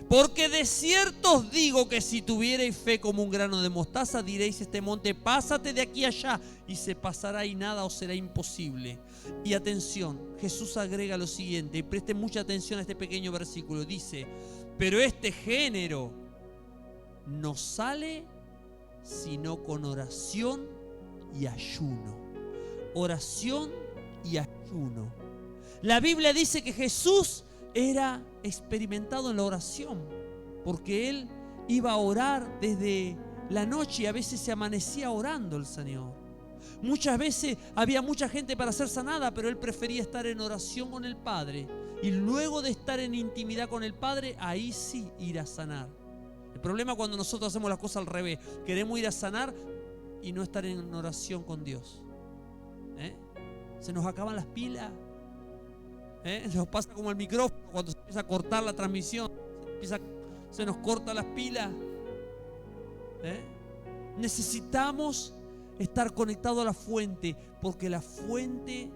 Porque de cierto os digo que si tuvierais fe como un grano de mostaza, diréis a este monte, pásate de aquí allá, y se pasará y nada os será imposible. Y atención, Jesús agrega lo siguiente, y presten mucha atención a este pequeño versículo. Dice, pero este género no sale sino con oración y ayuno. Oración y ayuno. La Biblia dice que Jesús era experimentado en la oración, porque Él iba a orar desde la noche y a veces se amanecía orando el Señor. Muchas veces había mucha gente para ser sanada, pero Él prefería estar en oración con el Padre. Y luego de estar en intimidad con el Padre, ahí sí ir a sanar. El problema es cuando nosotros hacemos las cosas al revés. Queremos ir a sanar y no estar en oración con Dios. Se nos acaban las pilas. Se nos pasa como el micrófono cuando se empieza a cortar la transmisión. Se nos corta las pilas. Necesitamos estar conectados a la fuente, porque la fuente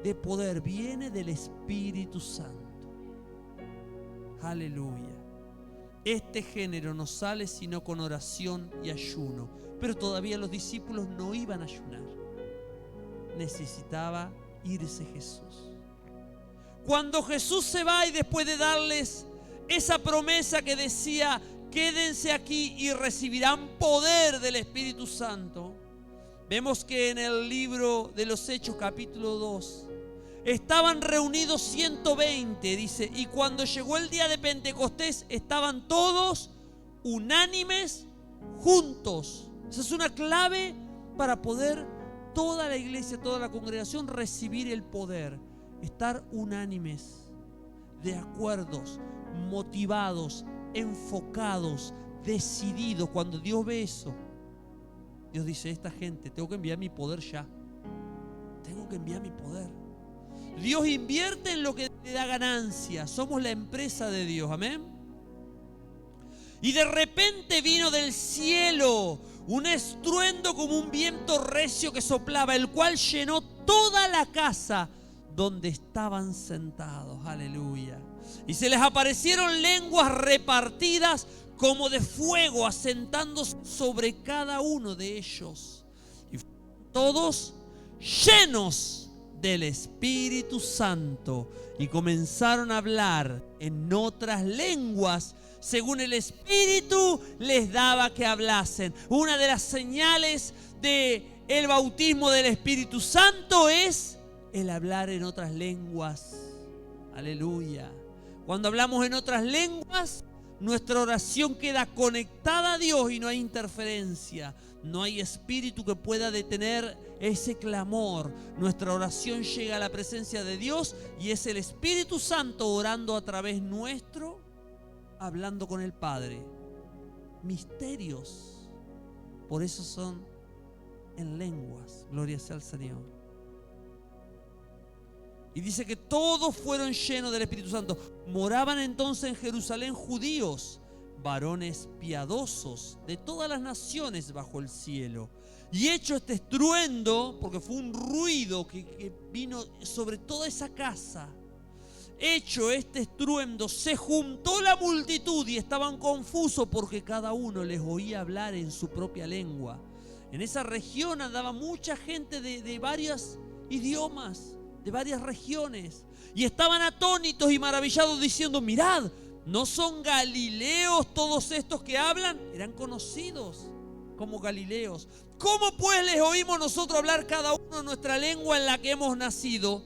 de poder viene del Espíritu Santo. Aleluya. Este género no sale sino con oración y ayuno. Pero todavía los discípulos no iban a ayunar. Necesitaba irse Jesús. Cuando Jesús se va y después de darles esa promesa que decía, quédense aquí y recibirán poder del Espíritu Santo, vemos que en el libro de los Hechos capítulo 2 estaban reunidos 120, dice, y cuando llegó el día de Pentecostés estaban todos unánimes juntos. Esa es una clave para poder toda la iglesia, toda la congregación recibir el poder. Estar unánimes, de acuerdos, motivados, enfocados, decididos. Cuando Dios ve eso, Dios dice, esta gente, tengo que enviar mi poder ya. Tengo que enviar mi poder. Dios invierte en lo que le da ganancia. Somos la empresa de Dios, amén. Y de repente vino del cielo un estruendo como un viento recio que soplaba, el cual llenó toda la casa donde estaban sentados. Aleluya. Y se les aparecieron lenguas repartidas como de fuego, asentándose sobre cada uno de ellos. Y todos llenos del Espíritu Santo y comenzaron a hablar en otras lenguas según el Espíritu les daba que hablasen. Una de las señales del bautismo del Espíritu Santo es el hablar en otras lenguas. Aleluya. Cuando hablamos en otras lenguas, nuestra oración queda conectada a Dios y no hay interferencia. No hay espíritu que pueda detener ese clamor. Nuestra oración llega a la presencia de Dios y es el Espíritu Santo orando a través nuestro, hablando con el Padre. Misterios. Por eso son en lenguas. Gloria sea al Señor. Y dice que todos fueron llenos del Espíritu Santo. Moraban entonces en Jerusalén judíos, varones piadosos de todas las naciones bajo el cielo. Y hecho este estruendo, porque fue un ruido que vino sobre toda esa casa, hecho este estruendo, se juntó la multitud y estaban confusos porque cada uno les oía hablar en su propia lengua. En esa región andaba mucha gente de varios idiomas, de varias regiones, y estaban atónitos y maravillados diciendo, mirad, ¿no son galileos todos estos que hablan? Eran conocidos como galileos. ¿Cómo pues les oímos nosotros hablar cada uno nuestra lengua en la que hemos nacido?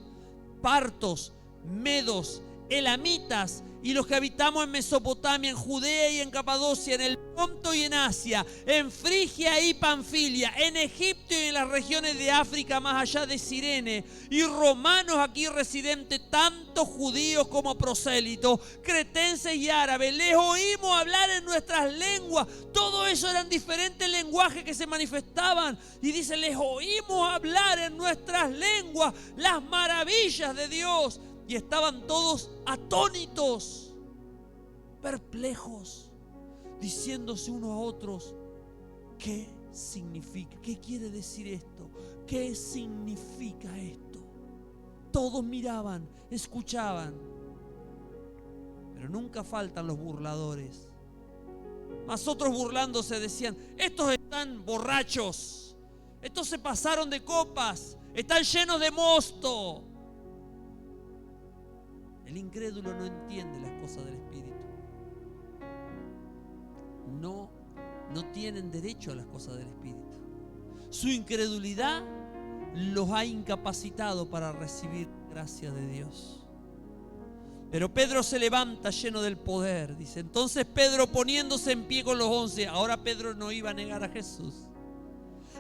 Partos, medos, elamitas, y los que habitamos en Mesopotamia, en Judea y en Capadocia, en el Ponto y en Asia, en Frigia y Panfilia, en Egipto y en las regiones de África más allá de Cirene, y romanos aquí residentes, tanto judíos como prosélitos, cretenses y árabes, les oímos hablar en nuestras lenguas. Todo eso eran diferentes lenguajes que se manifestaban. Y dice, les oímos hablar en nuestras lenguas las maravillas de Dios. Y estaban todos atónitos, perplejos, diciéndose unos a otros, ¿qué significa? ¿Qué quiere decir esto? ¿Qué significa esto? Todos miraban, escuchaban, pero nunca faltan los burladores. Mas otros burlándose decían, estos están borrachos, estos se pasaron de copas, están llenos de mosto. El incrédulo no entiende las cosas del Espíritu. No tienen derecho a las cosas del Espíritu. Su incredulidad los ha incapacitado para recibir gracia de Dios. Pero Pedro se levanta lleno del poder, dice. Entonces Pedro, poniéndose en pie con los 11, ahora Pedro no iba a negar a Jesús.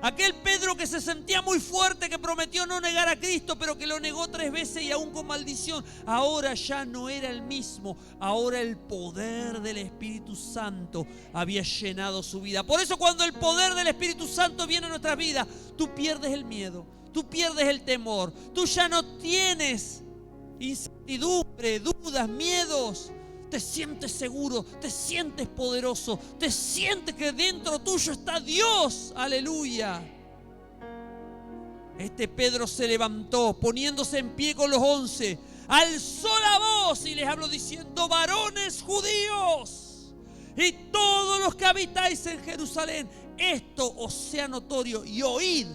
Aquel Pedro que se sentía muy fuerte, que prometió no negar a Cristo, pero que lo negó 3 veces y aún con maldición, ahora ya no era el mismo. Ahora el poder del Espíritu Santo había llenado su vida. Por eso cuando el poder del Espíritu Santo viene a nuestras vidas, tú pierdes el miedo, tú pierdes el temor, tú ya no tienes incertidumbre, dudas, miedos. Te sientes seguro, te sientes poderoso, te sientes que dentro tuyo está Dios. Aleluya. Este Pedro se levantó, poniéndose en pie con los 11, alzó la voz y les habló diciendo, varones judíos y todos los que habitáis en Jerusalén, esto os sea notorio y oíd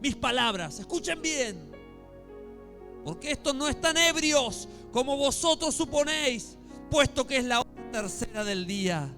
mis palabras. Escuchen bien, porque estos no están ebrios como vosotros suponéis, puesto que es la hora tercera del día.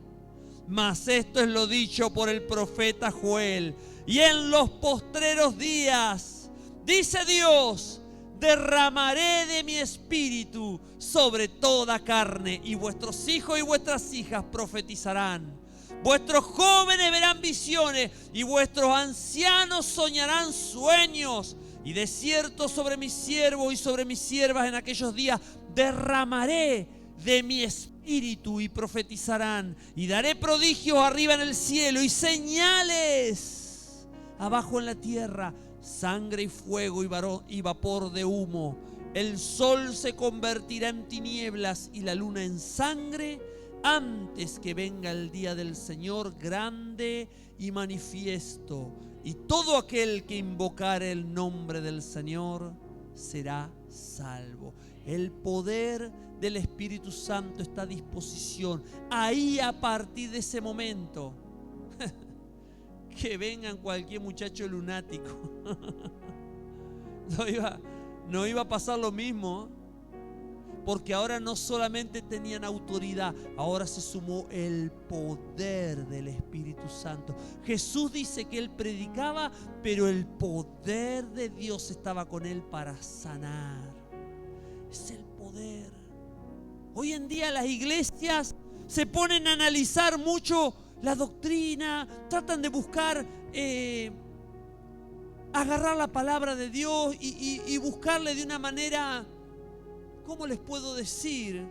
Mas esto es lo dicho por el profeta Joel. Y en los postreros días, dice Dios, derramaré de mi espíritu sobre toda carne, y vuestros hijos y vuestras hijas profetizarán. Vuestros jóvenes verán visiones, y vuestros ancianos soñarán sueños. Y de cierto sobre mis siervos y sobre mis siervas en aquellos días derramaré de mi espíritu y profetizarán, y daré prodigios arriba en el cielo y señales abajo en la tierra, sangre y fuego y vapor de humo. El sol se convertirá en tinieblas y la luna en sangre antes que venga el día del Señor grande y manifiesto. Y todo aquel que invocare el nombre del Señor será salvo. El poder del Espíritu Santo está a disposición. Ahí, a partir de ese momento, que vengan cualquier muchacho lunático, no iba a pasar lo mismo, porque ahora no solamente tenían autoridad, ahora se sumó el poder del Espíritu Santo. Jesús dice que él predicaba, pero el poder de Dios estaba con él para sanar. Es el poder. Hoy en día las iglesias se ponen a analizar mucho la doctrina, tratan de buscar agarrar la palabra de Dios y buscarle de una manera, ¿cómo les puedo decir?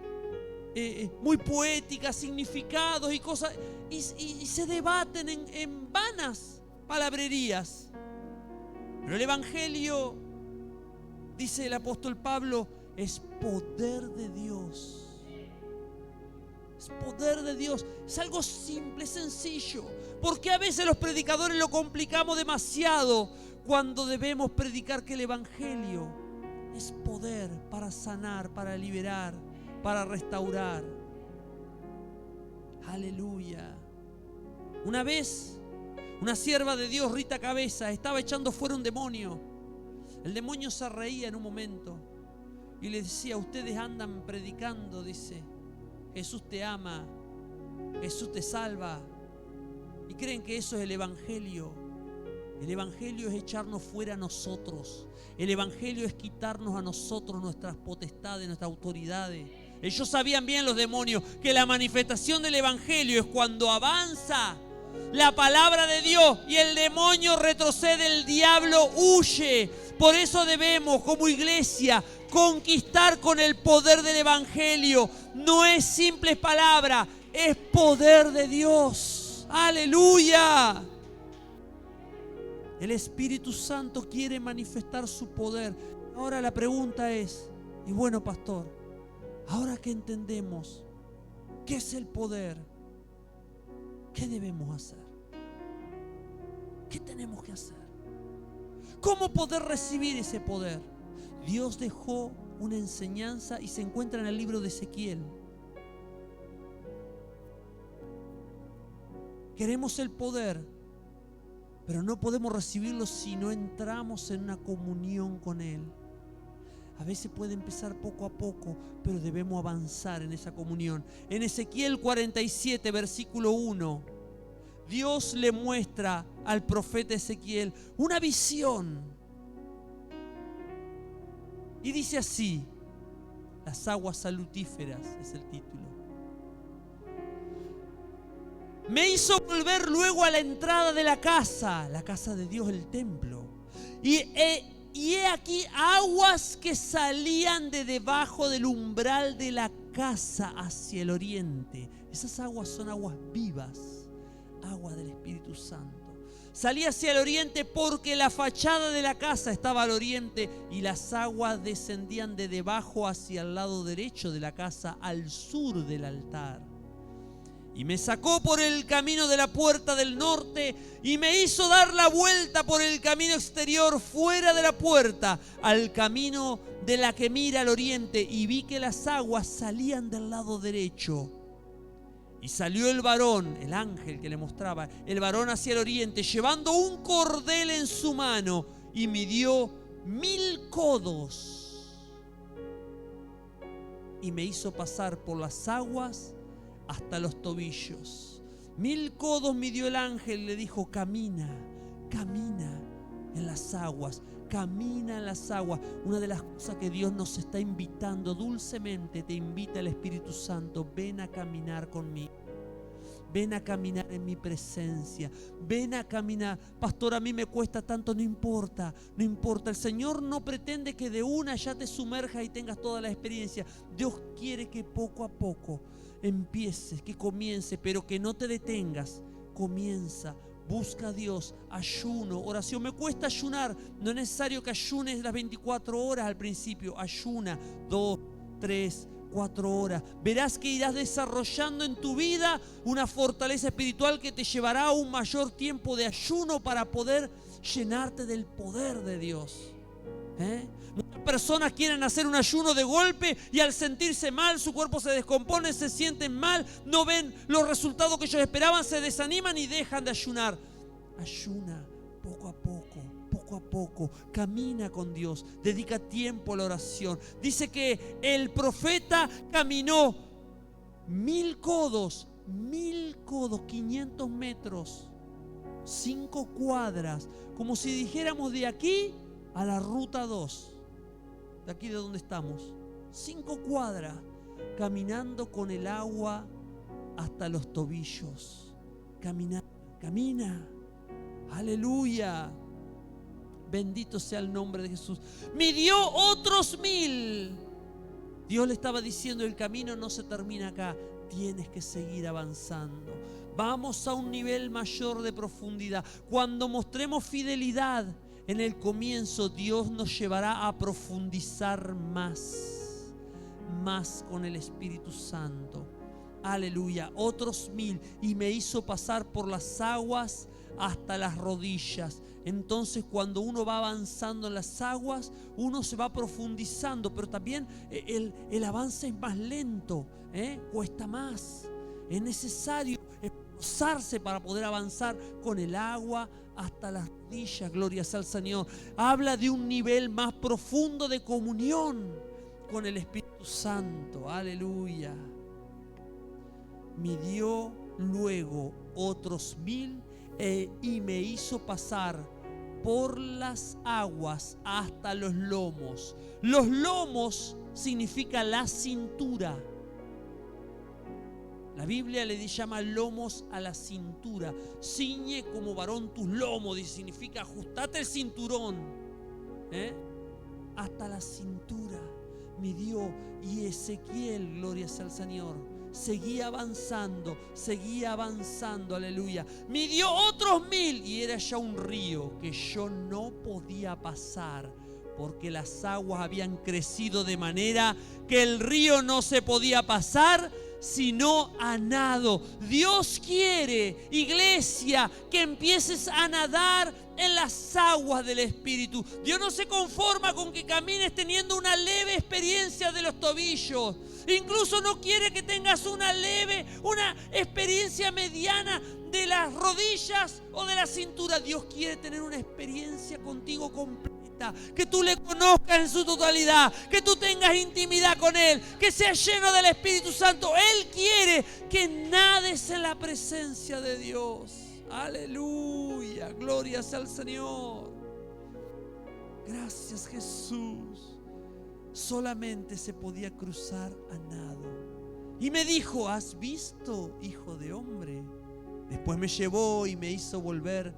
Muy poética, significados y cosas, y se debaten en vanas palabrerías. Pero el Evangelio, dice el apóstol Pablo, es poder de Dios. Es poder de Dios. Es algo simple, sencillo. Porque a veces los predicadores lo complicamos demasiado cuando debemos predicar que el Evangelio es poder para sanar, para liberar, para restaurar. Aleluya. Una vez, una sierva de Dios, Rita Cabeza, estaba echando fuera un demonio. El demonio se reía en un momento y le decía, ustedes andan predicando, dice, Jesús te ama, Jesús te salva, y creen que eso es el Evangelio. El Evangelio es echarnos fuera a nosotros. El Evangelio es quitarnos a nosotros nuestras potestades, nuestras autoridades. Ellos sabían bien, los demonios, que la manifestación del evangelio es cuando avanza la palabra de Dios y el demonio retrocede, el diablo huye. Por eso debemos, como iglesia, conquistar con el poder del evangelio. No es simples palabras, es poder de Dios. ¡Aleluya! El Espíritu Santo quiere manifestar su poder. Ahora la pregunta es, y bueno, pastor, ahora que entendemos qué es el poder, ¿qué debemos hacer? ¿Qué tenemos que hacer? ¿Cómo poder recibir ese poder? Dios dejó una enseñanza y se encuentra en el libro de Ezequiel. Queremos el poder, pero no podemos recibirlo si no entramos en una comunión con Él. A veces puede empezar poco a poco, pero debemos avanzar en esa comunión. En Ezequiel 47, versículo 1, Dios le muestra al profeta Ezequiel una visión. Y dice así, las aguas salutíferas es el título. Me hizo volver luego a la entrada de la casa de Dios, el templo. Y he aquí aguas que salían de debajo del umbral de la casa hacia el oriente. Esas aguas son aguas vivas, agua del Espíritu Santo. Salía hacia el oriente porque la fachada de la casa estaba al oriente y las aguas descendían de debajo hacia el lado derecho de la casa, al sur del altar. Y me sacó por el camino de la puerta del norte y me hizo dar la vuelta por el camino exterior fuera de la puerta al camino de la que mira al oriente, y vi que las aguas salían del lado derecho. Y salió el varón, el ángel que le mostraba, el varón hacia el oriente, llevando un cordel en su mano, y midió 1000 codos. Y me hizo pasar por las aguas hasta los tobillos. 1000 codos midió el ángel y le dijo: camina, camina en las aguas, camina en las aguas. Una de las cosas que Dios nos está invitando dulcemente, te invita el Espíritu Santo: ven a caminar conmigo. Ven a caminar en mi presencia. Ven a caminar. Pastor, a mí me cuesta tanto. No importa, no importa. El Señor no pretende que de una ya te sumerjas y tengas toda la experiencia. Dios quiere que poco a poco empieces, que comiences, pero que no te detengas. Comienza, busca a Dios, ayuno, oración. Me cuesta ayunar. No es necesario que ayunes las 24 horas al principio. Ayuna 2, 3, 4 horas. Verás que irás desarrollando en tu vida una fortaleza espiritual que te llevará a un mayor tiempo de ayuno para poder llenarte del poder de Dios. Muchas personas quieren hacer un ayuno de golpe y al sentirse mal, su cuerpo se descompone, se sienten mal, no ven los resultados que ellos esperaban, se desaniman y dejan de ayunar. Ayuna poco a poco. Poco a poco, camina con Dios, dedica tiempo a la oración. Dice que el profeta caminó 1000 codos, 500 metros, 5 cuadras, como si dijéramos de aquí a la ruta 2, de aquí de donde estamos, 5 cuadras, caminando con el agua hasta los tobillos. Camina, camina, aleluya. Bendito sea el nombre de Jesús. Midió otros 1000. Dios le estaba diciendo: el camino no se termina acá. Tienes que seguir avanzando. Vamos a un nivel mayor de profundidad. Cuando mostremos fidelidad en el comienzo, Dios nos llevará a profundizar más con el Espíritu Santo. Aleluya. Otros 1000. Y me hizo pasar por las aguas hasta las rodillas. Entonces, cuando uno va avanzando en las aguas, uno se va profundizando, pero también el avance es más lento, cuesta más. Es necesario esforzarse para poder avanzar con el agua hasta las rodillas. Gloria sea al Señor. Habla de un nivel más profundo de comunión con el Espíritu Santo. Aleluya. Midió luego otros 1000 y me hizo pasar por las aguas hasta los lomos. Los lomos significa la cintura. La Biblia le llama lomos a la cintura. Ciñe como varón tus lomos, significa ajustate el cinturón. Hasta la cintura midió. Y Ezequiel, gloria sea al Señor, seguía avanzando, aleluya. Midió otros 1000 y era ya un río que yo no podía pasar, porque las aguas habían crecido de manera que el río no se podía pasar sino a nado. Dios quiere, iglesia, que empieces a nadar en las aguas del Espíritu. Dios no se conforma con que camines teniendo una leve experiencia de los tobillos. Incluso no quiere que tengas una experiencia mediana de las rodillas o de la cintura. Dios quiere tener una experiencia contigo completa. Que tú le conozcas en su totalidad, que tú tengas intimidad con Él, que seas lleno del Espíritu Santo. Él quiere que nades en la presencia de Dios. Aleluya, gloria sea al Señor. Gracias, Jesús. Solamente se podía cruzar a nado. Y me dijo: ¿has visto, hijo de hombre? Después me llevó y me hizo volver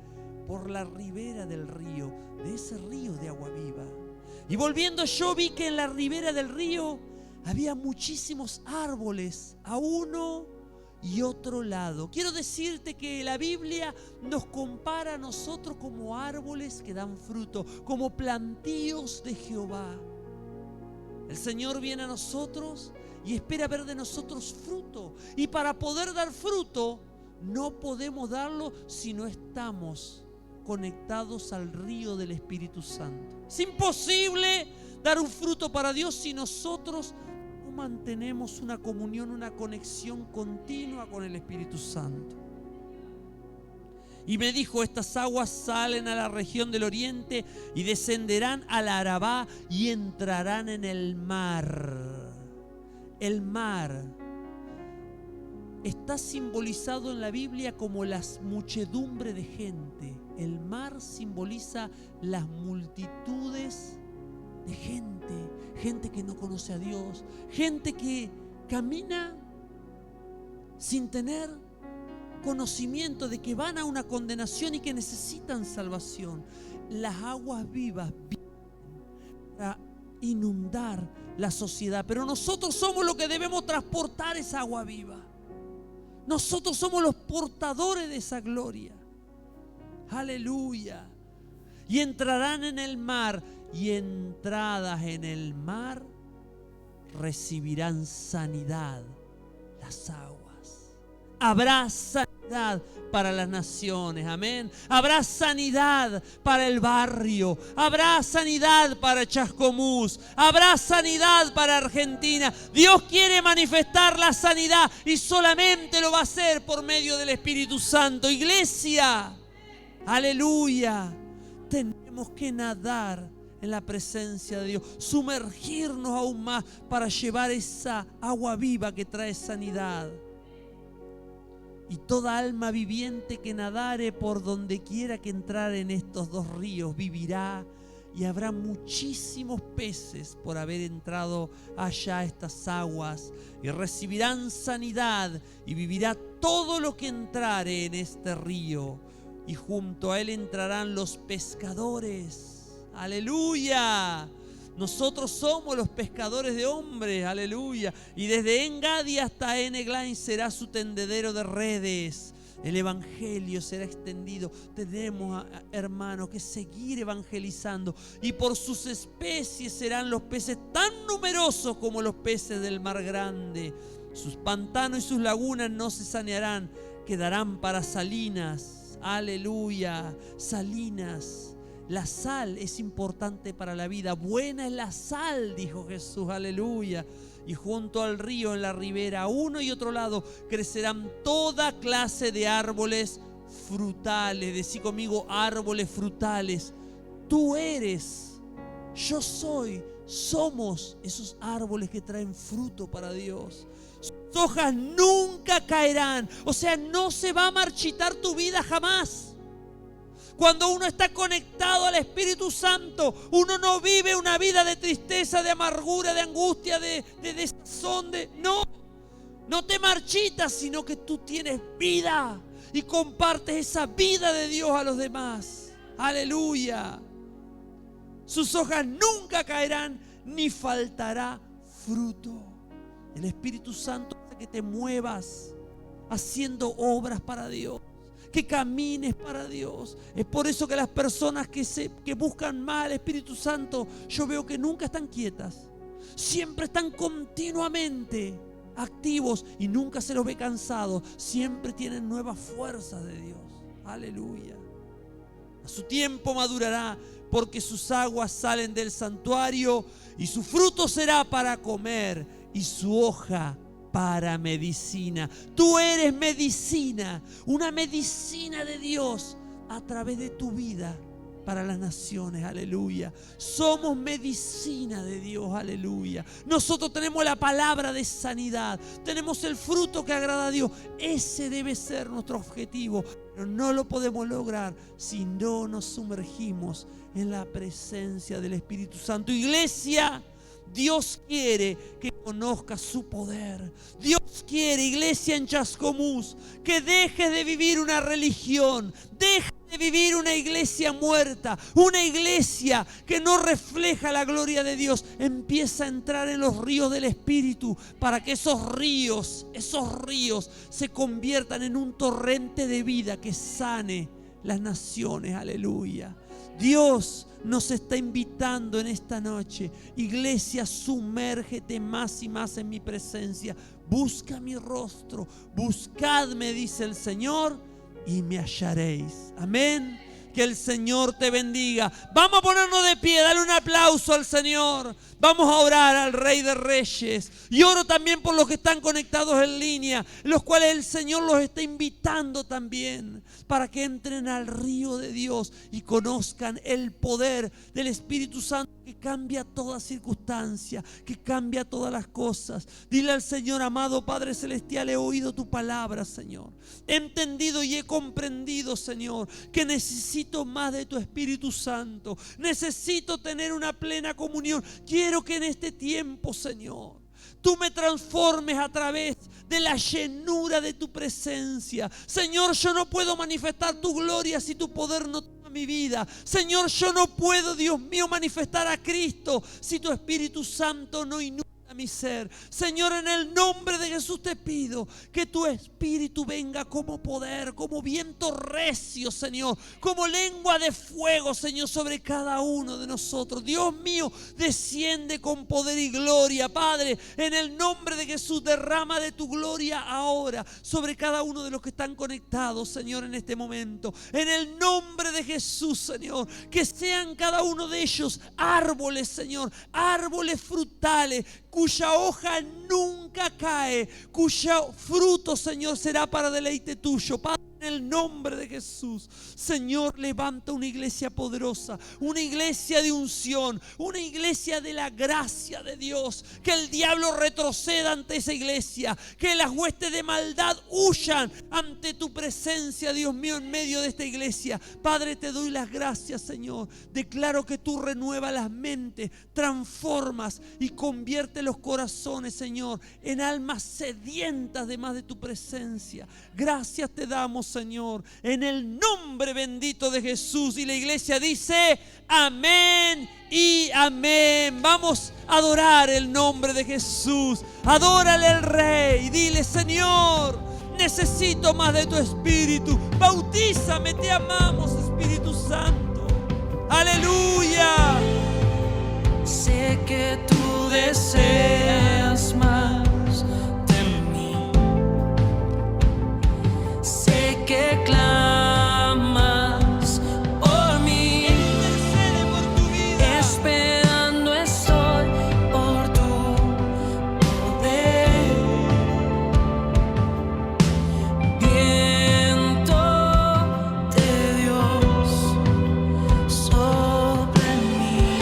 por la ribera del río, de ese río de agua viva. Y volviendo yo vi que en la ribera del río había muchísimos árboles a uno y otro lado. Quiero decirte que la Biblia nos compara a nosotros como árboles que dan fruto, como plantíos de Jehová. El Señor viene a nosotros y espera ver de nosotros fruto. Y para poder dar fruto, no podemos darlo si no estamos conectados al río del Espíritu Santo. Es imposible dar un fruto para Dios si nosotros no mantenemos una comunión, una conexión continua con el Espíritu Santo. Y me dijo: estas aguas salen a la región del oriente y descenderán al Arabá y entrarán en el mar. El mar está simbolizado en la Biblia como la muchedumbre de gente. El mar simboliza las multitudes de gente que no conoce a Dios, gente que camina sin tener conocimiento de que van a una condenación y que necesitan salvación. Las aguas vivas vienen para inundar la sociedad, pero nosotros somos los que debemos transportar esa agua viva. Nosotros somos los portadores de esa gloria. Aleluya. Y entrarán en el mar, y entradas en el mar recibirán sanidad las aguas. Habrá sanidad para las naciones, amén. Habrá sanidad para el barrio, habrá sanidad para Chascomús, habrá sanidad para Argentina. Dios quiere manifestar la sanidad y solamente lo va a hacer por medio del Espíritu Santo. Iglesia, aleluya. Tenemos que nadar en la presencia de Dios, sumergirnos aún más para llevar esa agua viva que trae sanidad. Y toda alma viviente que nadare por donde quiera que entrar en estos dos ríos vivirá, y habrá muchísimos peces por haber entrado allá a estas aguas, y recibirán sanidad, y vivirá todo lo que entrare en este río, y junto a él entrarán los pescadores. ¡Aleluya! Nosotros somos los pescadores de hombres, aleluya. Y desde En-Gadi hasta En-Eglaim será su tendedero de redes. El evangelio será extendido. Tenemos, hermanos, que seguir evangelizando. Y por sus especies serán los peces tan numerosos como los peces del mar grande. Sus pantanos y sus lagunas no se sanearán, quedarán para salinas. Aleluya, salinas. La sal es importante para la vida. Buena es la sal, dijo Jesús, aleluya. Y junto al río, en la ribera, a uno y otro lado, crecerán toda clase de árboles frutales. Decí conmigo, árboles frutales. Tú eres, yo soy, somos esos árboles que traen fruto para Dios. Sus hojas nunca caerán. O sea, no se va a marchitar tu vida jamás. Cuando uno está conectado al Espíritu Santo, uno no vive una vida de tristeza, de amargura, de angustia, de desazón, no. No te marchitas, sino que tú tienes vida y compartes esa vida de Dios a los demás. Aleluya. Sus hojas nunca caerán ni faltará fruto. El Espíritu Santo hace que te muevas haciendo obras para Dios, que camines para Dios. Es por eso que las personas que buscan más al Espíritu Santo, yo veo que nunca están quietas. Siempre están continuamente activos y nunca se los ve cansados. Siempre tienen nuevas fuerzas de Dios. Aleluya. A su tiempo madurará, porque sus aguas salen del santuario, y su fruto será para comer, y su hoja para medicina. Tú eres medicina, una medicina de Dios a través de tu vida para las naciones. Aleluya. Somos medicina de Dios. Aleluya. Nosotros tenemos la palabra de sanidad, tenemos el fruto que agrada a Dios. Ese debe ser nuestro objetivo, pero no lo podemos lograr si no nos sumergimos en la presencia del Espíritu Santo. Iglesia, Dios quiere que conozcas su poder. Dios quiere, iglesia en Chascomús, que dejes de vivir una religión, dejes de vivir una iglesia muerta, una iglesia que no refleja la gloria de Dios. Empieza a entrar en los ríos del Espíritu para que esos ríos se conviertan en un torrente de vida que sane las naciones. Aleluya. Dios nos está invitando en esta noche. Iglesia, sumérgete más y más en mi presencia. Busca mi rostro. Buscadme, dice el Señor, y me hallaréis. Amén. Que el Señor te bendiga. Vamos a ponernos de pie, dale un aplauso al Señor. Vamos a orar al Rey de Reyes. Y oro también por los que están conectados en línea, los cuales el Señor los está invitando también para que entren al río de Dios y conozcan el poder del Espíritu Santo, que cambia toda circunstancia, que cambia todas las cosas. Dile al Señor: amado Padre Celestial, he oído tu palabra, Señor. He entendido y he comprendido, Señor, que necesito más de tu Espíritu Santo. Necesito tener una plena comunión. Quiero que en este tiempo, Señor, tú me transformes a través de la llenura de tu presencia. Señor, yo no puedo manifestar tu gloria si tu poder no toma mi vida. Señor, yo no puedo, Dios mío, manifestar a Cristo si tu Espíritu Santo no inunda mi ser. Señor, en el nombre de Jesús te pido que tu Espíritu venga como poder, como viento recio, Señor, como lengua de fuego, Señor, sobre cada uno de nosotros. Dios mío, desciende con poder y gloria, Padre, en el nombre de Jesús. Derrama de tu gloria ahora sobre cada uno de los que están conectados, Señor, en este momento. En el nombre de Jesús, Señor, que sean cada uno de ellos árboles, Señor, árboles frutales, cuya hoja nunca cae, cuyo fruto, Señor, será para deleite tuyo. Padre, en el nombre de Jesús, Señor, levanta una iglesia poderosa, una iglesia de unción, una iglesia de la gracia de Dios. Que el diablo retroceda ante esa iglesia, que las huestes de maldad huyan ante tu presencia, Dios mío, en medio de esta iglesia. Padre, te doy las gracias, Señor. Declaro que tú renuevas las mentes, transformas y conviertes los corazones, Señor, en almas sedientas de más de tu presencia. Gracias te damos, Señor, en el nombre bendito de Jesús. Y la iglesia dice amén y amén. Vamos a adorar el nombre de Jesús. Adórale al Rey. Dile: Señor, necesito más de tu Espíritu. Bautízame, te amamos, Espíritu Santo. Aleluya. Sé que tú deseas más de mí. Sé que clamas por mí. Intercede por tu vida. Esperando estoy por tu poder. Viento de Dios sobre mí.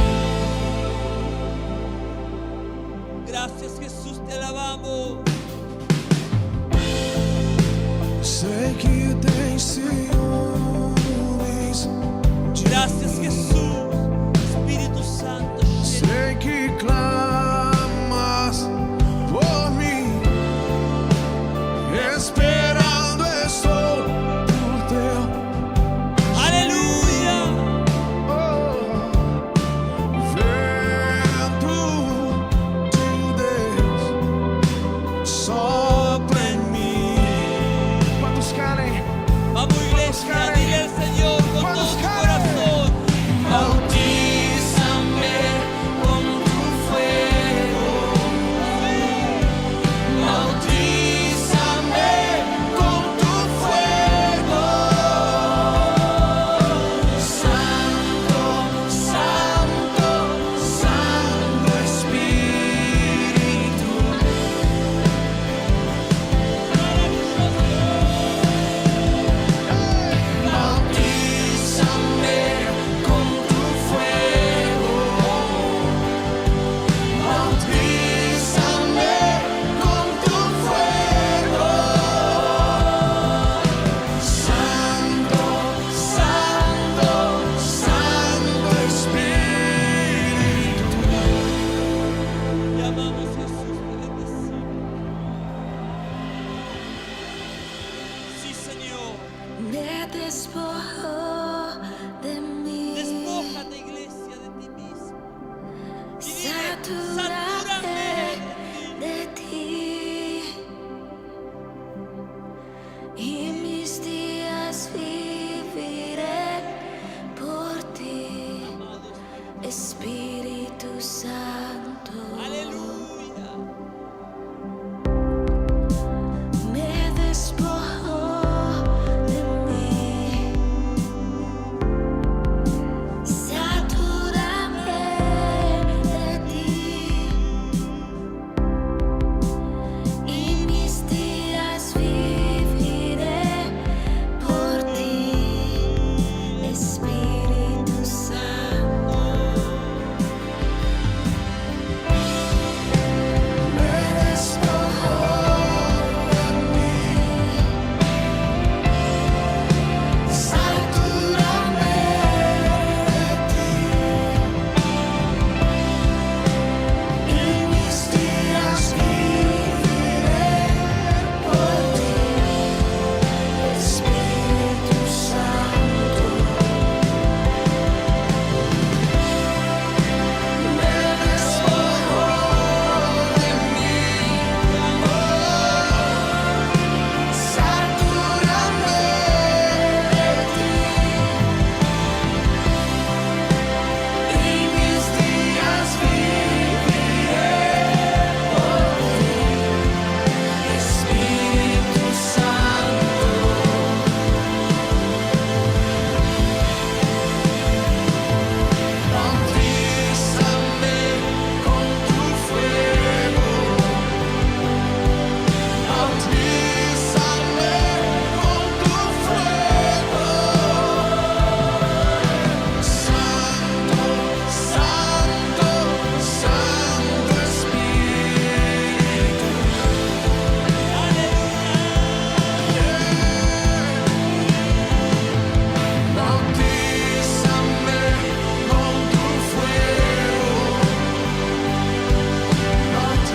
Espíritu Santo. Aleluya. Me despojo de mí, satúrame de ti, y mis días viviré por ti, Espíritu Santo. Me despojo de mí, satúrame de ti, y mis días viviré por ti, Espíritu Santo. Me despojo de mí, satúrame de ti, y mis días viviré por ti, Espíritu Santo. Bautízame con tu fuego, bautízame con tu fuego, Santo, Santo, Santo Espíritu. Bautízame con tu fuego,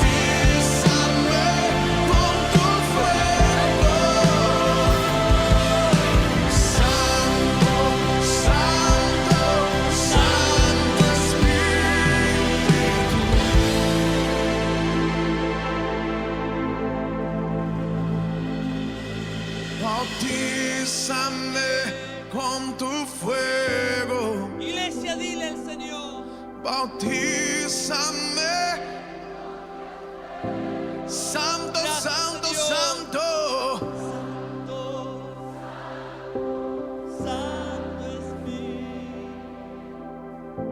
bautízame con tu fuego, Santo, Santo, Santo Espíritu. Bautízame con tu fuego, Iglesia, dile al Señor. bautízame, Santo, Gracias, Santo, Dios. Santo. Santo Espíritu.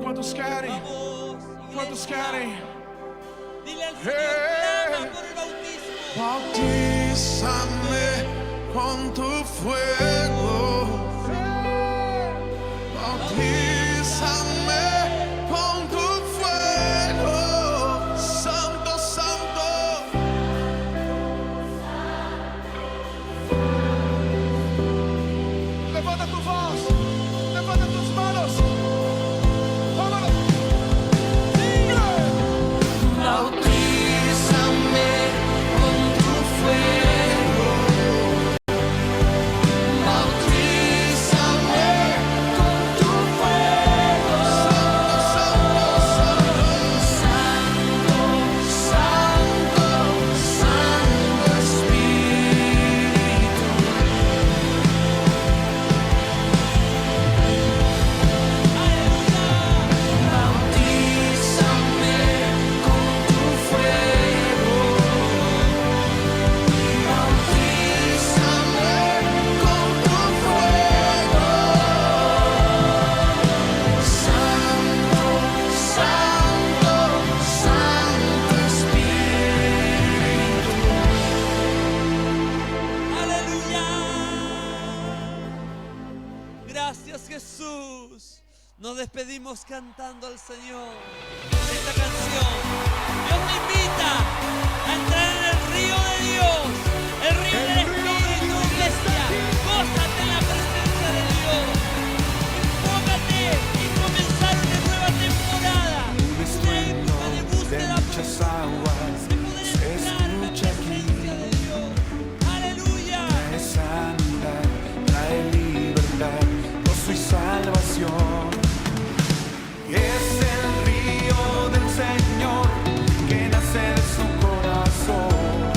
¿Cuántos querem? Vamos, ¿Cuántos iglesia. querem? Dile al Señor, clama por el bautismo. Bautízame con tu fuego, bautízame con tu fuego, Santo, Santo. Levanta tu voz, levanta tus manos. Vámonos. Bautízame con tu fuego, bautízame con tu fuego, Santo, Santo, Santo, Santo Espíritu. Bautízame con tu fuego, bautízame con tu fuego, Santo, Santo, Santo Espíritu. Aleluya. Gracias, Jesús. Nos despedimos cantando al Señor esta canción. Dios te invita a entrar en el río de Dios, el río del Espíritu, iglesia. Gózate en la presencia de Dios. Enfócate en comenzar una nueva temporada, una época de búsqueda profunda, de poder entrar en la presencia de Dios. Aleluya. Sanidad, trae libertad, gozo y salvación. Es el río del Señor que nace de su corazón.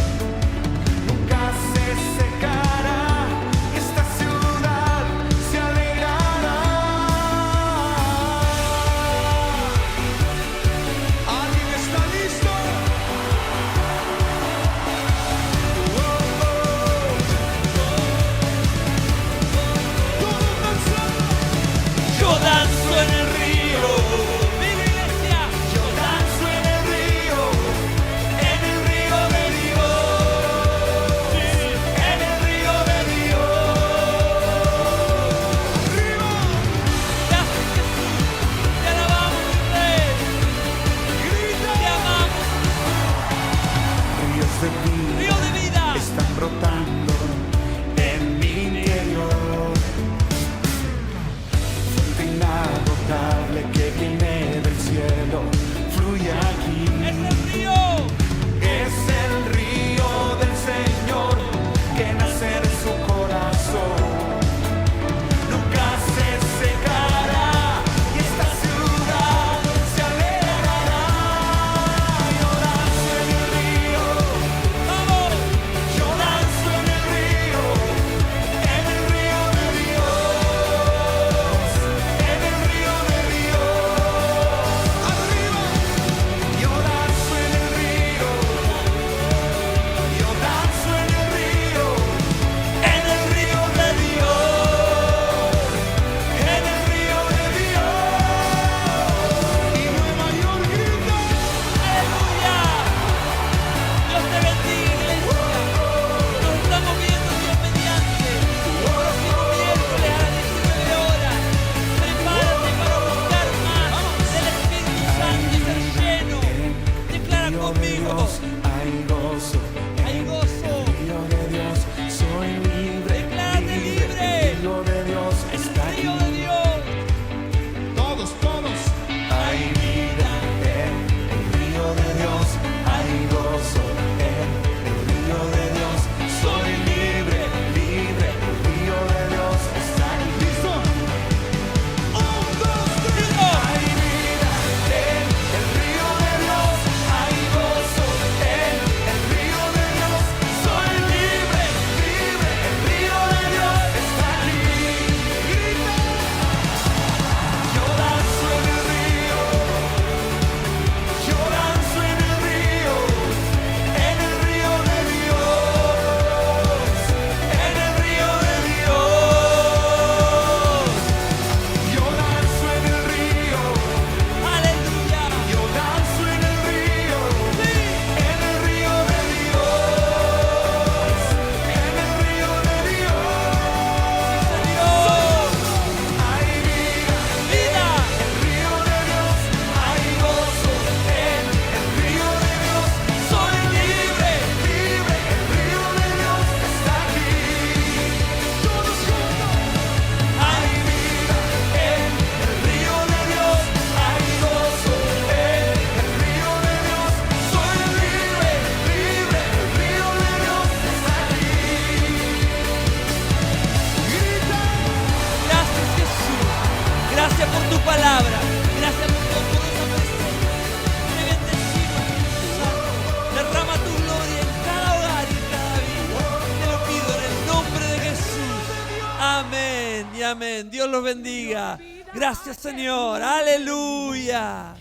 Amén y amén. Dios los bendiga. Gracias, Señor. Aleluya.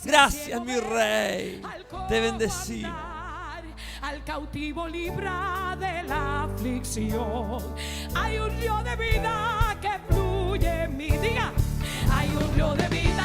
Gracias, mi Rey. Te bendecimos. Al cautivo libra de la aflicción. Hay un río de vida que fluye en mi día. Hay un río de vida